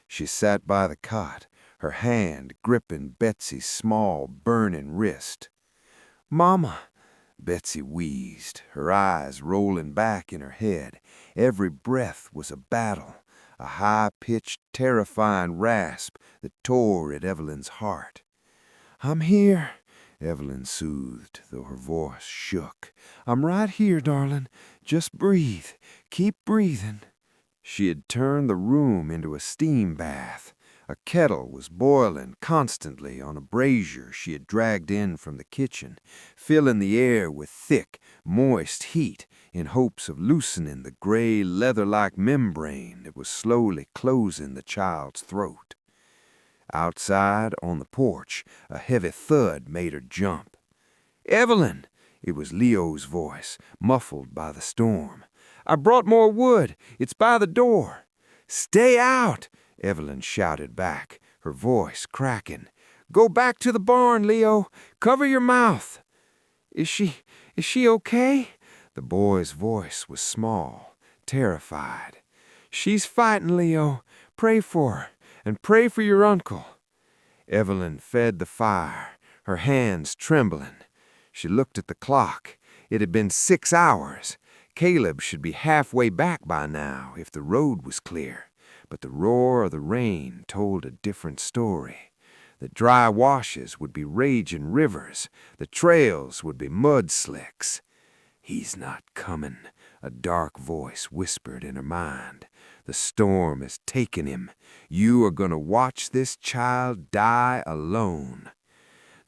She sat by the cot, her hand gripping Betsy's small, burning wrist. "Mama," Betsy wheezed, her eyes rolling back in her head. Every breath was a battle, a high-pitched, terrifying rasp that tore at Evelyn's heart. "I'm here," Evelyn soothed, though her voice shook. "I'm right here, darling. Just breathe. Keep breathing." She had turned the room into a steam bath. A kettle was boiling constantly on a brazier she had dragged in from the kitchen, filling the air with thick, moist heat in hopes of loosening the gray, leather-like membrane that was slowly closing the child's throat. Outside, on the porch, a heavy thud made her jump. "Evelyn!" It was Leo's voice, muffled by the storm. "I brought more wood. It's by the door." "Stay out!" Evelyn shouted back, her voice cracking. "Go back to the barn, Leo. Cover your mouth." Is she okay?" The boy's voice was small, terrified. "She's fighting, Leo. Pray for her, and pray for your uncle." Evelyn fed the fire, her hands trembling. She looked at the clock. It had been 6 hours. Caleb should be halfway back by now if the road was clear. But the roar of the rain told a different story. The dry washes would be raging rivers. The trails would be mud slicks. "He's not coming," a dark voice whispered in her mind. "The storm has taken him. You are going to watch this child die alone."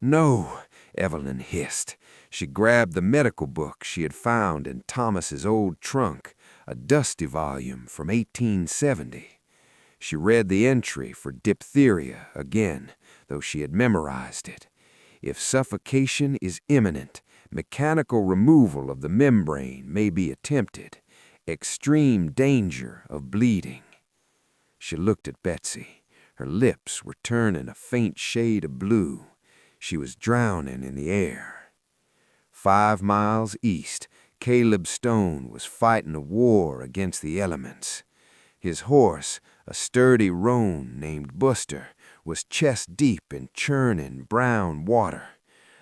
"No," Evelyn hissed. She grabbed the medical book she had found in Thomas's old trunk, a dusty volume from 1870. She read the entry for diphtheria again, though she had memorized it. If suffocation is imminent, mechanical removal of the membrane may be attempted. Extreme danger of bleeding. She looked at Betsy. Her lips were turning a faint shade of blue. She was drowning in the air. 5 miles east, Caleb Stone was fighting a war against the elements. His horse, a sturdy roan named Buster, was chest-deep in churning brown water.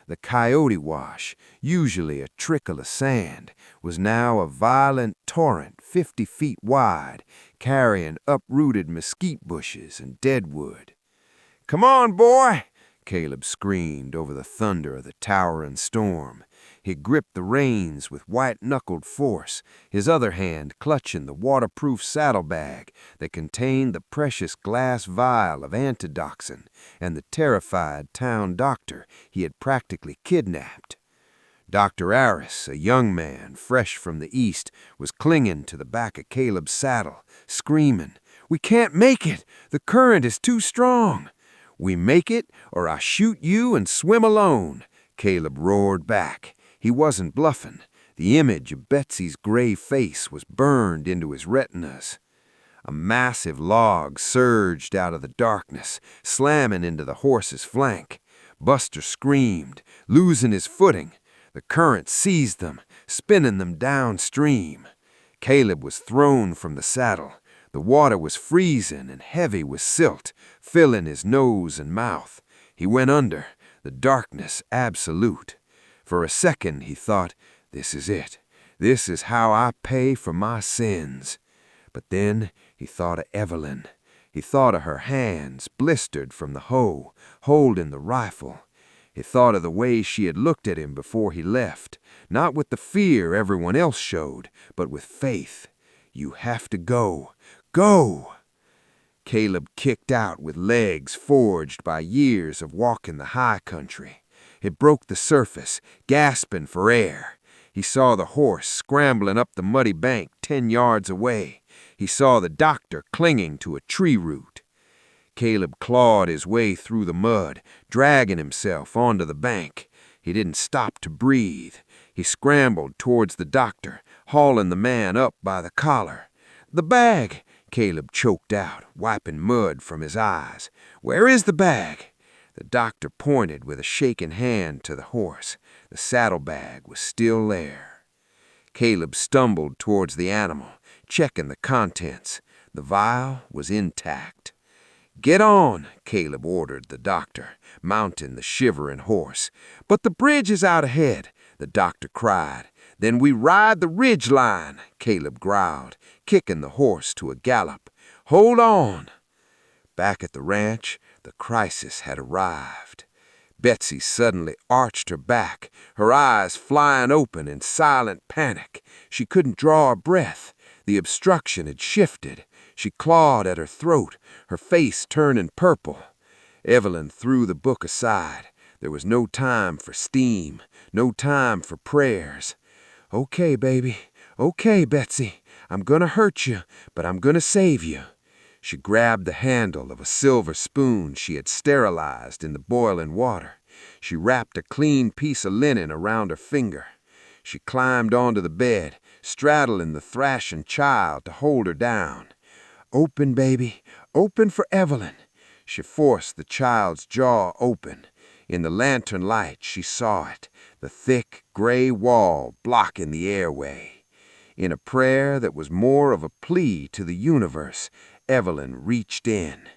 The Coyote Wash, usually a trickle of sand, was now a violent torrent 50 feet wide, carrying uprooted mesquite bushes and deadwood. "Come on, boy!" Caleb screamed over the thunder of the towering storm. He gripped the reins with white-knuckled force, his other hand clutching the waterproof saddlebag that contained the precious glass vial of antidoxin and the terrified town doctor he had practically kidnapped. Dr. Aris, a young man fresh from the east, was clinging to the back of Caleb's saddle, screaming, "We can't make it! The current is too strong!" "We make it, or I shoot you and swim alone," Caleb roared back. He wasn't bluffing. The image of Betsy's gray face was burned into his retinas. A massive log surged out of the darkness, slamming into the horse's flank. Buster screamed, losing his footing. The current seized them, spinning them downstream. Caleb was thrown from the saddle. The water was freezing and heavy with silt, filling his nose and mouth. He went under, the darkness absolute. For a second he thought, this is it. This is how I pay for my sins. But then he thought of Evelyn. He thought of her hands, blistered from the hoe, holding the rifle. He thought of the way she had looked at him before he left, not with the fear everyone else showed, but with faith. You have to go. Go! Caleb kicked out with legs forged by years of walking the high country. It broke the surface, gasping for air. He saw the horse scrambling up the muddy bank 10 yards away. He saw the doctor clinging to a tree root. Caleb clawed his way through the mud, dragging himself onto the bank. He didn't stop to breathe. He scrambled towards the doctor, hauling the man up by the collar. "The bag!" Caleb choked out, wiping mud from his eyes. "Where is the bag?" The doctor pointed with a shaking hand to the horse. The saddlebag was still there. Caleb stumbled towards the animal, checking the contents. The vial was intact. "Get on," Caleb ordered the doctor, mounting the shivering horse. "But the bridge is out ahead," the doctor cried. "Then we ride the ridge line," Caleb growled, kicking the horse to a gallop. "Hold on." Back at the ranch, the crisis had arrived. Betsy suddenly arched her back, her eyes flying open in silent panic. She couldn't draw a breath. The obstruction had shifted. She clawed at her throat, her face turning purple. Evelyn threw the book aside. There was no time for steam, no time for prayers. "Okay, baby. Okay, Betsy. I'm gonna hurt you, but I'm gonna save you." She grabbed the handle of a silver spoon she had sterilized in the boiling water. She wrapped a clean piece of linen around her finger. She climbed onto the bed, straddling the thrashing child to hold her down. "Open, baby. Open for Evelyn." She forced the child's jaw open. In the lantern light she saw it, the thick gray wall blocking the airway. In a prayer that was more of a plea to the universe, Evelyn reached in.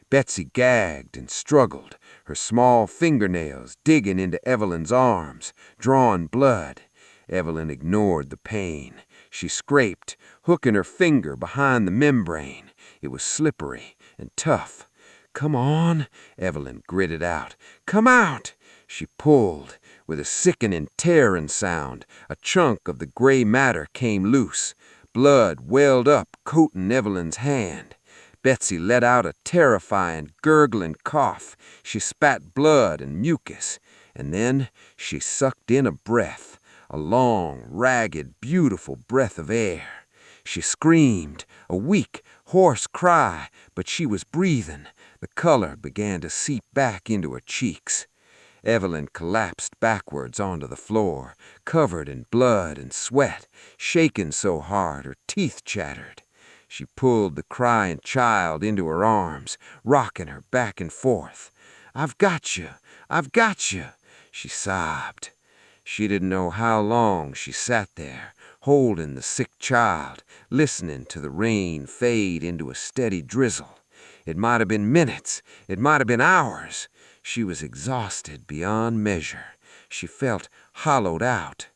Betsy gagged and struggled, her small fingernails digging into Evelyn's arms, drawing blood. Evelyn ignored the pain. She scraped, hooking her finger behind the membrane. It was slippery and tough. "Come on," Evelyn gritted out. "Come out." She pulled. With a sickening, tearing sound, a chunk of the gray matter came loose. Blood welled up, coating Evelyn's hand. Betsy let out a terrifying, gurgling cough. She spat blood and mucus, and then she sucked in a breath, a long, ragged, beautiful breath of air. She screamed, a weak, hoarse cry, but she was breathing. The color began to seep back into her cheeks. Evelyn collapsed backwards onto the floor, covered in blood and sweat, shaking so hard her teeth chattered. She pulled the crying child into her arms, rocking her back and forth. "I've got you! I've got you!" she sobbed. She didn't know how long she sat there, holding the sick child, listening to the rain fade into a steady drizzle. It might have been minutes. It might have been hours. She was exhausted beyond measure. She felt hollowed out.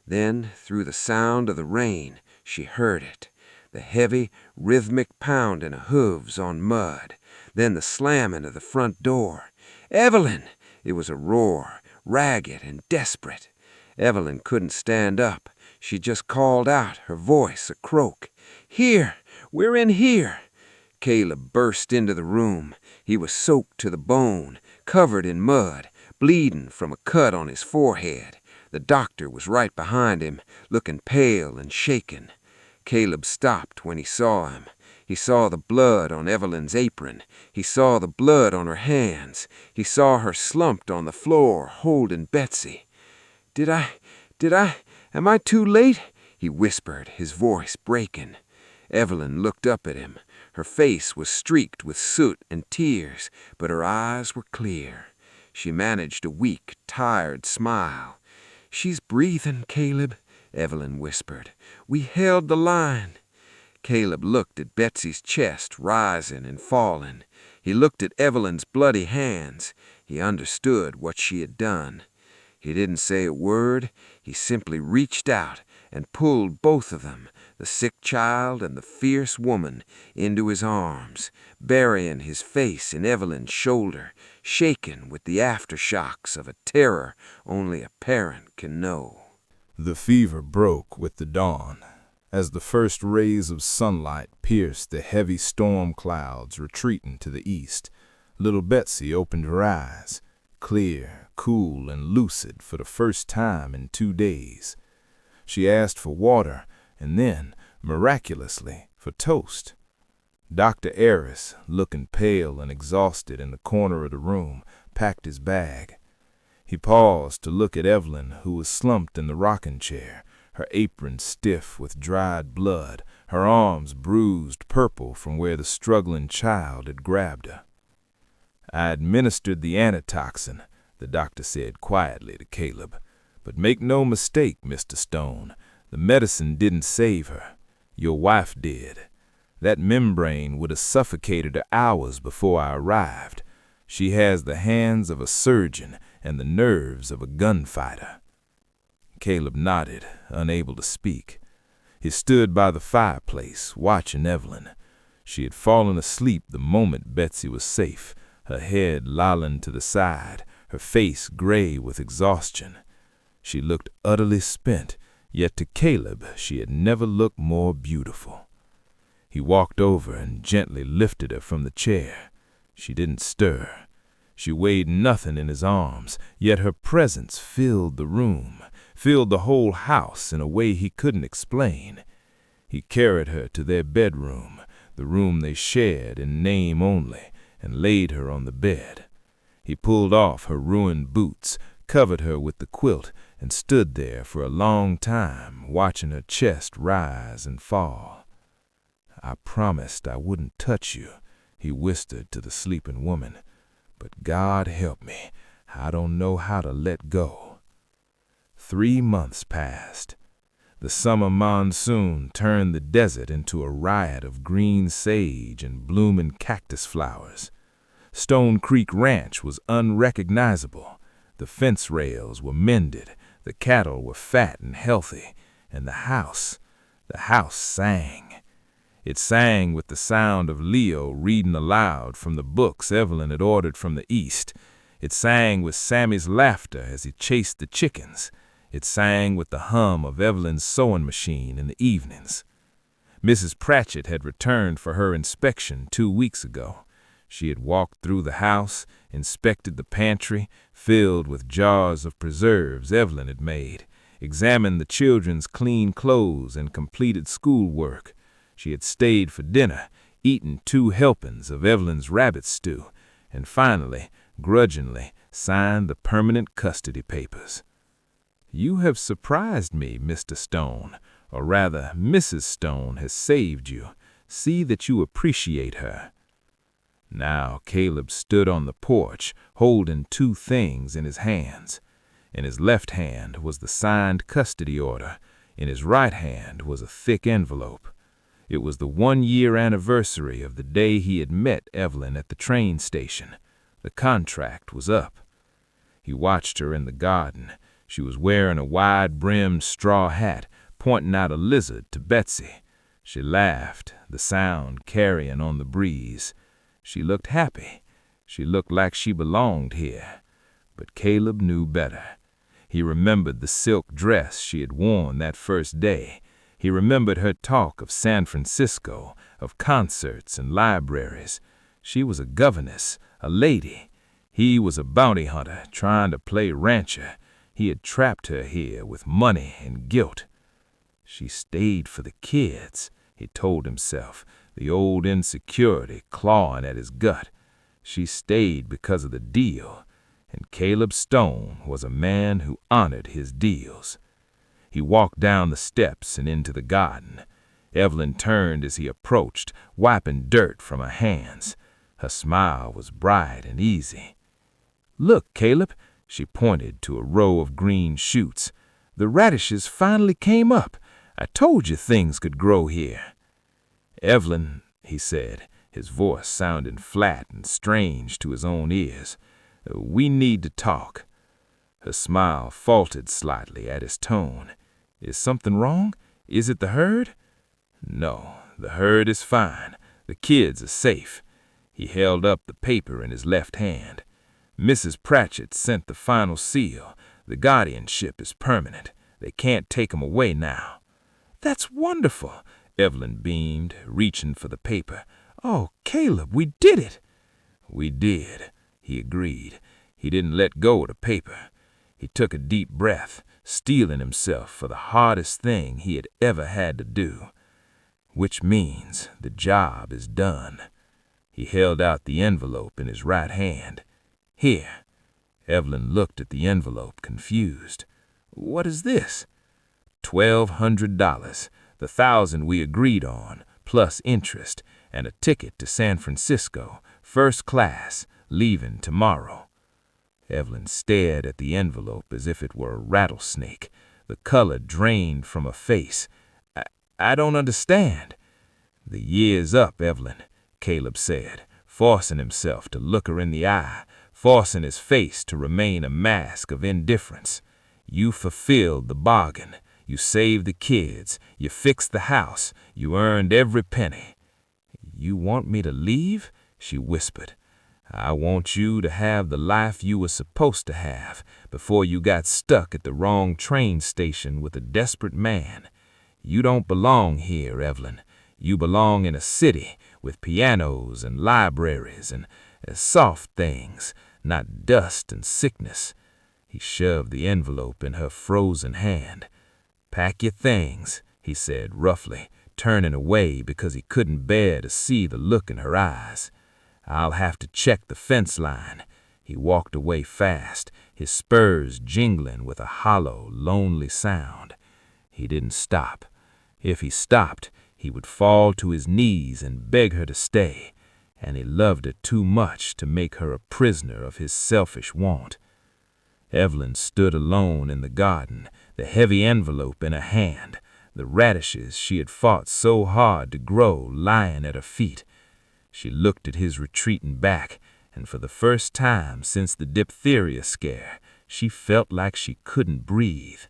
Then, through the sound of the rain, she heard it. The heavy, rhythmic pounding of hooves on mud. Then the slamming of the front door. "Evelyn!" It was a roar, ragged and desperate. Evelyn couldn't stand up. She just called out, her voice a croak. "Here! We're in here!" Caleb burst into the room. He was soaked to the bone, covered in mud, bleeding from a cut on his forehead. The doctor was right behind him, looking pale and shaken. Caleb stopped when he saw him. He saw the blood on Evelyn's apron. He saw the blood on her hands. He saw her slumped on the floor, holding Betsy. Did I Am I too late?" he whispered, his voice breaking. Evelyn looked up at him. Her face was streaked with soot and tears, but her eyes were clear. She managed a weak, tired smile. "She's breathing, Caleb," Evelyn whispered. "We held the line." Caleb looked at Betsy's chest, rising and falling. He looked at Evelyn's bloody hands. He understood what she had done. He didn't say a word. He simply reached out and pulled both of them, the sick child and the fierce woman, into his arms, burying his face in Evelyn's shoulder, shaken with the aftershocks of a terror only a parent can know. The fever broke with the dawn. As the first rays of sunlight pierced the heavy storm clouds retreating to the east, little Betsy opened her eyes, clear, cool, and lucid for the first time in 2 days. She asked for water and then, miraculously, for toast. Dr. Aris, looking pale and exhausted in the corner of the room, packed his bag. He paused to look at Evelyn, who was slumped in the rocking chair, her apron stiff with dried blood, her arms bruised purple from where the struggling child had grabbed her. "I administered the antitoxin," the doctor said quietly to Caleb. "But make no mistake, Mr. Stone, the medicine didn't save her. Your wife did. That membrane would have suffocated her hours before I arrived. She has the hands of a surgeon and the nerves of a gunfighter." Caleb nodded, unable to speak. He stood by the fireplace, watching Evelyn. She had fallen asleep the moment Betsy was safe, her head lolling to the side, her face gray with exhaustion. She looked utterly spent, yet to Caleb she had never looked more beautiful. He walked over and gently lifted her from the chair. She didn't stir. She weighed nothing in his arms, yet her presence filled the room, filled the whole house in a way he couldn't explain. He carried her to their bedroom, the room they shared in name only, and laid her on the bed. He pulled off her ruined boots, covered her with the quilt, and stood there for a long time, watching her chest rise and fall. "I promised I wouldn't touch you," he whispered to the sleeping woman. "But God help me, I don't know how to let go." 3 months passed. The summer monsoon turned the desert into a riot of green sage and blooming cactus flowers. Stone Creek Ranch was unrecognizable. The fence rails were mended, the cattle were fat and healthy, and the house sang. It sang with the sound of Leo reading aloud from the books Evelyn had ordered from the East. It sang with Sammy's laughter as he chased the chickens. It sang with the hum of Evelyn's sewing machine in the evenings. Mrs. Pratchett had returned for her inspection 2 weeks ago. She had walked through the house, inspected the pantry, filled with jars of preserves Evelyn had made, examined the children's clean clothes and completed schoolwork. She had stayed for dinner, eaten 2 helpings of Evelyn's rabbit stew, and finally, grudgingly, signed the permanent custody papers. "You have surprised me, Mr. Stone, or rather, Mrs. Stone has saved you. See that you appreciate her." Now Caleb stood on the porch, holding 2 things in his hands. In his left hand was the signed custody order. In his right hand was a thick envelope. It was the 1-year anniversary of the day he had met Evelyn at the train station. The contract was up. He watched her in the garden. She was wearing a wide-brimmed straw hat, pointing out a lizard to Betsy. She laughed, the sound carrying on the breeze. She looked happy. She looked like she belonged here. But Caleb knew better. He remembered the silk dress she had worn that first day. He remembered her talk of San Francisco, of concerts and libraries. She was a governess, a lady. He was a bounty hunter trying to play rancher. He had trapped her here with money and guilt. She stayed for the kids, he told himself, the old insecurity clawing at his gut. She stayed because of the deal, and Caleb Stone was a man who honored his deals. He walked down the steps and into the garden. Evelyn turned as he approached, wiping dirt from her hands. Her smile was bright and easy. "Look, Caleb," she pointed to a row of green shoots. "The radishes finally came up. I told you things could grow here." "Evelyn," he said, his voice sounding flat and strange to his own ears, "we need to talk." Her smile faltered slightly at his tone. "Is something wrong? Is it the herd?" "No, the herd is fine. The kids are safe." He held up the paper in his left hand. "Mrs. Pratchett sent the final seal. The guardianship is permanent. They can't take 'em away now." "That's wonderful," Evelyn beamed, reaching for the paper. "Oh, Caleb, we did it." "We did," he agreed. He didn't let go of the paper. He took a deep breath, steeling himself for the hardest thing he had ever had to do. "Which means the job is done." He held out the envelope in his right hand. "Here." Evelyn looked at the envelope, confused. "What is this?" $1,200, the $1,000 we agreed on, plus interest, and a ticket to San Francisco, first class, leaving tomorrow. Evelyn stared at the envelope as if it were a rattlesnake. The color drained from her face. I don't understand." "The year's up, Evelyn," Caleb said, forcing himself to look her in the eye, forcing his face to remain a mask of indifference. "You fulfilled the bargain. You saved the kids. You fixed the house. You earned every penny." "You want me to leave?" she whispered. "I want you to have the life you were supposed to have before you got stuck at the wrong train station with a desperate man. You don't belong here, Evelyn. You belong in a city with pianos and libraries and soft things, not dust and sickness." He shoved the envelope in her frozen hand. "Pack your things," he said roughly, turning away because he couldn't bear to see the look in her eyes. "I'll have to check the fence line." He walked away fast, his spurs jingling with a hollow, lonely sound. He didn't stop. If he stopped, he would fall to his knees and beg her to stay, and he loved her too much to make her a prisoner of his selfish want. Evelyn stood alone in the garden, the heavy envelope in her hand, the radishes she had fought so hard to grow lying at her feet. She looked at his retreating back, and for the first time since the diphtheria scare, she felt like she couldn't breathe.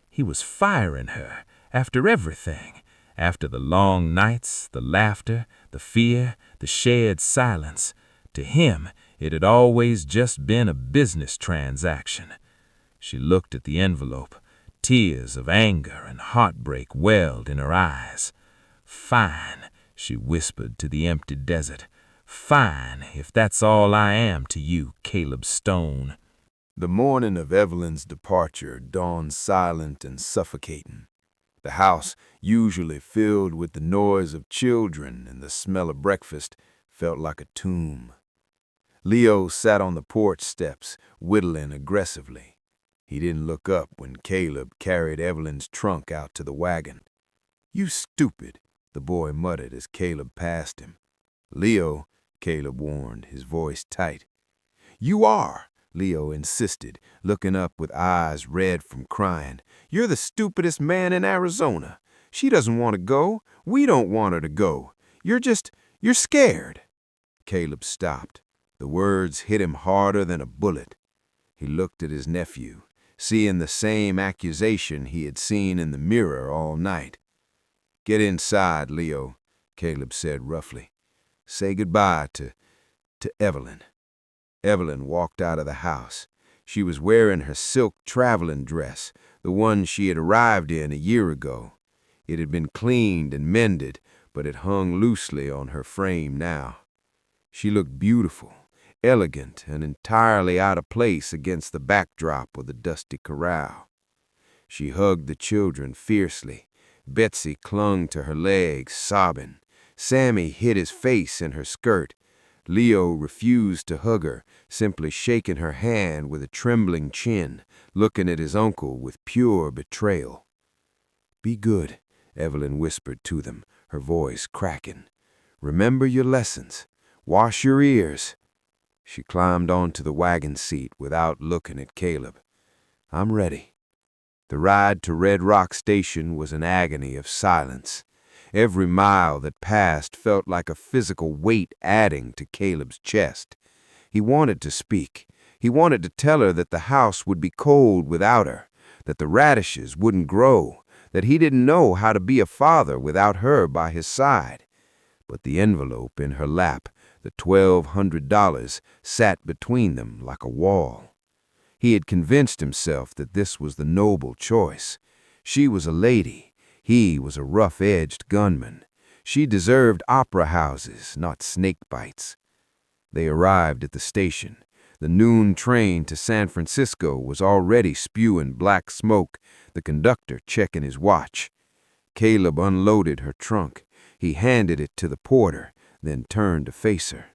He was firing her, after everything, after the long nights, the laughter, the fear, the shared silence. To him, it had always just been a business transaction. She looked at the envelope. Tears of anger and heartbreak welled in her eyes. "Fine," she whispered to the empty desert. "Fine, if that's all I am to you, Caleb Stone." The morning of Evelyn's departure dawned silent and suffocating. The house, usually filled with the noise of children and the smell of breakfast, felt like a tomb. Leo sat on the porch steps, whittling aggressively. He didn't look up when Caleb carried Evelyn's trunk out to the wagon. "You stupid," the boy muttered as Caleb passed him. "Leo," Caleb warned, his voice tight. "You are," Leo insisted, looking up with eyes red from crying. "You're the stupidest man in Arizona. She doesn't want to go. We don't want her to go. You're scared." Caleb stopped. The words hit him harder than a bullet. He looked at his nephew, seeing the same accusation he had seen in the mirror all night. "Get inside, Leo," Caleb said roughly. "Say goodbye to Evelyn." Evelyn walked out of the house. She was wearing her silk traveling dress, the one she had arrived in a year ago. It had been cleaned and mended, but it hung loosely on her frame now. She looked beautiful, elegant, and entirely out of place against the backdrop of the dusty corral. She hugged the children fiercely. Betsy clung to her legs, sobbing. Sammy hid his face in her skirt. Leo refused to hug her, simply shaking her hand with a trembling chin, looking at his uncle with pure betrayal. Be good, Evelyn whispered to them, her voice cracking. Remember your lessons. Wash your ears. She climbed onto the wagon seat without looking at Caleb. I'm ready. The ride to Red Rock Station was an agony of silence. Every mile that passed felt like a physical weight adding to Caleb's chest. He wanted to speak. He wanted to tell her that the house would be cold without her, that the radishes wouldn't grow, that he didn't know how to be a father without her by his side. But the envelope in her lap, the $1,200, sat between them like a wall. He had convinced himself that this was the noble choice. She was a lady. He was a rough-edged gunman. She deserved opera houses, not snake bites. They arrived at the station. The noon train to San Francisco was already spewing black smoke, the conductor checking his watch. Caleb unloaded her trunk. He handed it to the porter, then turned to face her.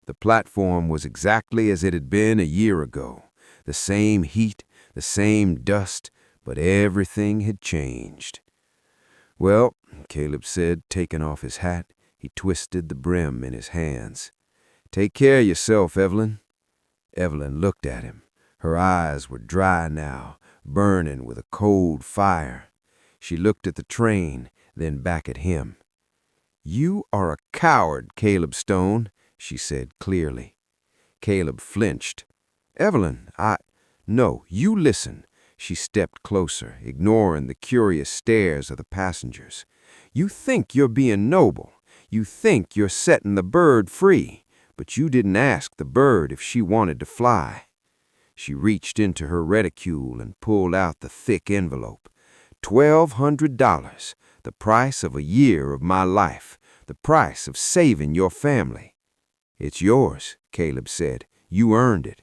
The platform was exactly as it had been a year ago. The same heat, the same dust, but everything had changed. Well, Caleb said, taking off his hat. He twisted the brim in his hands. Take care of yourself, Evelyn. Evelyn looked at him. Her eyes were dry now, burning with a cold fire. She looked at the train, then back at him. You are a coward, Caleb Stone, she said clearly. Caleb flinched. Evelyn, No, you listen. She stepped closer, ignoring the curious stares of the passengers. You think you're being noble. You think you're setting the bird free, but you didn't ask the bird if she wanted to fly. She reached into her reticule and pulled out the thick envelope. $1,200, the price of a year of my life, the price of saving your family. It's yours, Caleb said. You earned it.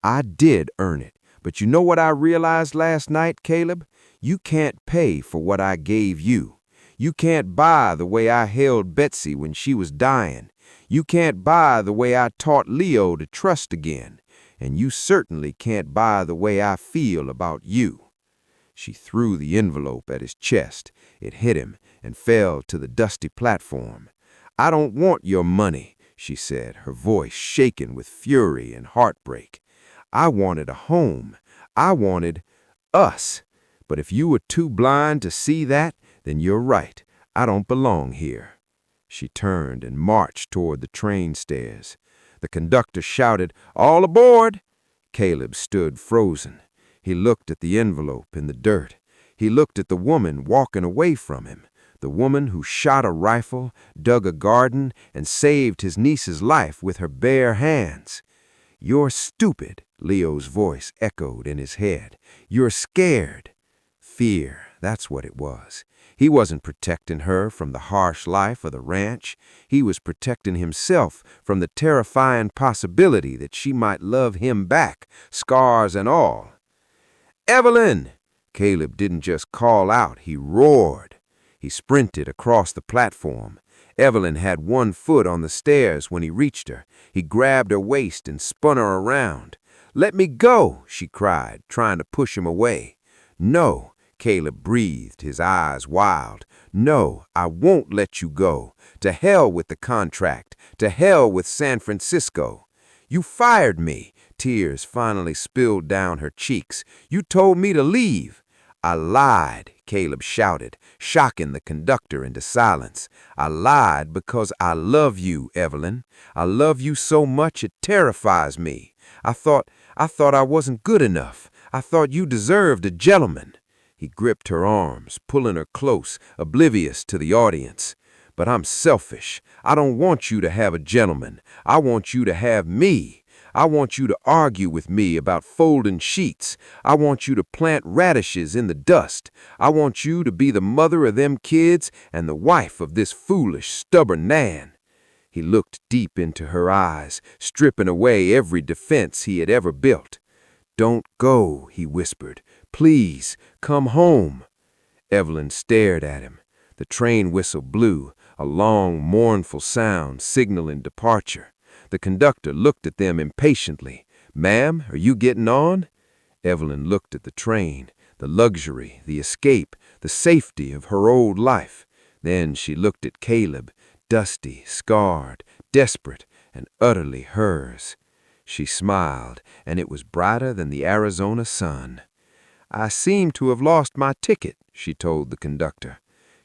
I did earn it. But you know what I realized last night, Caleb? You can't pay for what I gave you. You can't buy the way I held Betsy when she was dying. You can't buy the way I taught Leo to trust again. And you certainly can't buy the way I feel about you. She threw the envelope at his chest. It hit him and fell to the dusty platform. I don't want your money, she said, her voice shaken with fury and heartbreak. I wanted a home. I wanted us. But if you were too blind to see that, then you're right. I don't belong here. She turned and marched toward the train stairs. The conductor shouted, All aboard! Caleb stood frozen. He looked at the envelope in the dirt. He looked at the woman walking away from him, the woman who shot a rifle, dug a garden, and saved his niece's life with her bare hands. You're stupid, Leo's voice echoed in his head. You're scared. Fear, that's what it was. He wasn't protecting her from the harsh life of the ranch. He was protecting himself from the terrifying possibility that she might love him back, scars and all. Evelyn! Caleb didn't just call out, he roared. He sprinted across the platform. Evelyn had one foot on the stairs when he reached her. He grabbed her waist and spun her around. Let me go, she cried, trying to push him away. No, Caleb breathed, his eyes wild. No, I won't let you go. To hell with the contract. To hell with San Francisco. You fired me. Tears finally spilled down her cheeks. You told me to leave. I lied, Caleb shouted, shocking the conductor into silence. I lied because I love you, Evelyn. I love you so much it terrifies me. I thought I wasn't good enough. I thought you deserved a gentleman. He gripped her arms, pulling her close, oblivious to the audience. But I'm selfish. I don't want you to have a gentleman. I want you to have me. I want you to argue with me about folding sheets. I want you to plant radishes in the dust. I want you to be the mother of them kids and the wife of this foolish, stubborn Nan. He looked deep into her eyes, stripping away every defense he had ever built. Don't go, he whispered. Please, come home. Evelyn stared at him. The train whistle blew, a long, mournful sound signaling departure. The conductor looked at them impatiently. Ma'am, are you getting on? Evelyn looked at the train. the luxury, the escape, the safety of her old life. Then she looked at Caleb, dusty, scarred, desperate, and utterly hers. She smiled, and it was brighter than the Arizona sun. "I seem to have lost my ticket," she told the conductor.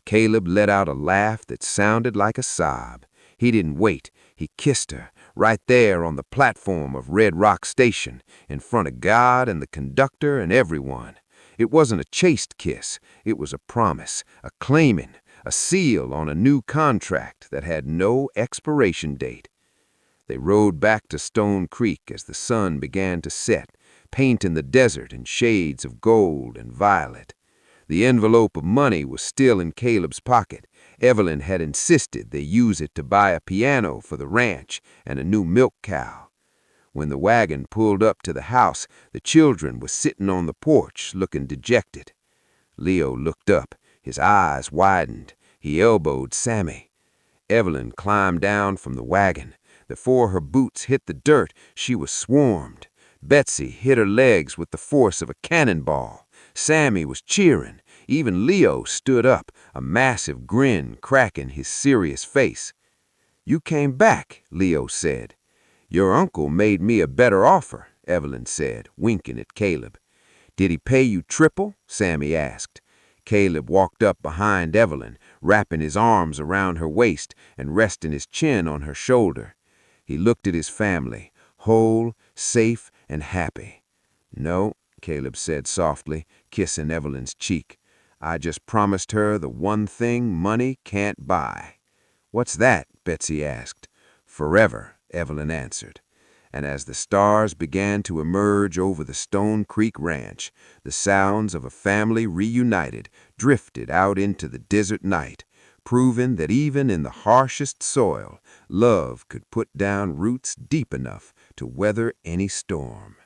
Caleb let out a laugh that sounded like a sob. He didn't wait. He kissed her, right there on the platform of Red Rock Station, in front of God and the conductor and everyone. It wasn't a chaste kiss. It was a promise, a claiming, a seal on a new contract that had no expiration date. They rode back to Stone Creek as the sun began to set, painting the desert in shades of gold and violet. The envelope of money was still in Caleb's pocket. Evelyn had insisted they use it to buy a piano for the ranch and a new milk cow. When the wagon pulled up to the house, the children were sitting on the porch looking dejected. Leo looked up. His eyes widened. He elbowed Sammy. Evelyn climbed down from the wagon. Before her boots hit the dirt, she was swarmed. Betsy hit her legs with the force of a cannonball. Sammy was cheering. Even Leo stood up, a massive grin cracking his serious face. "You came back," Leo said. "Your uncle made me a better offer," Evelyn said, winking at Caleb. "Did he pay you triple?" Sammy asked. Caleb walked up behind Evelyn, wrapping his arms around her waist and resting his chin on her shoulder. He looked at his family, whole, safe, and happy. "No," Caleb said softly, kissing Evelyn's cheek. "I just promised her the one thing money can't buy." "What's that?" Betsy asked. "Forever," Evelyn answered. And as the stars began to emerge over the Stone Creek Ranch, the sounds of a family reunited drifted out into the desert night, proving that even in the harshest soil, love could put down roots deep enough to weather any storm.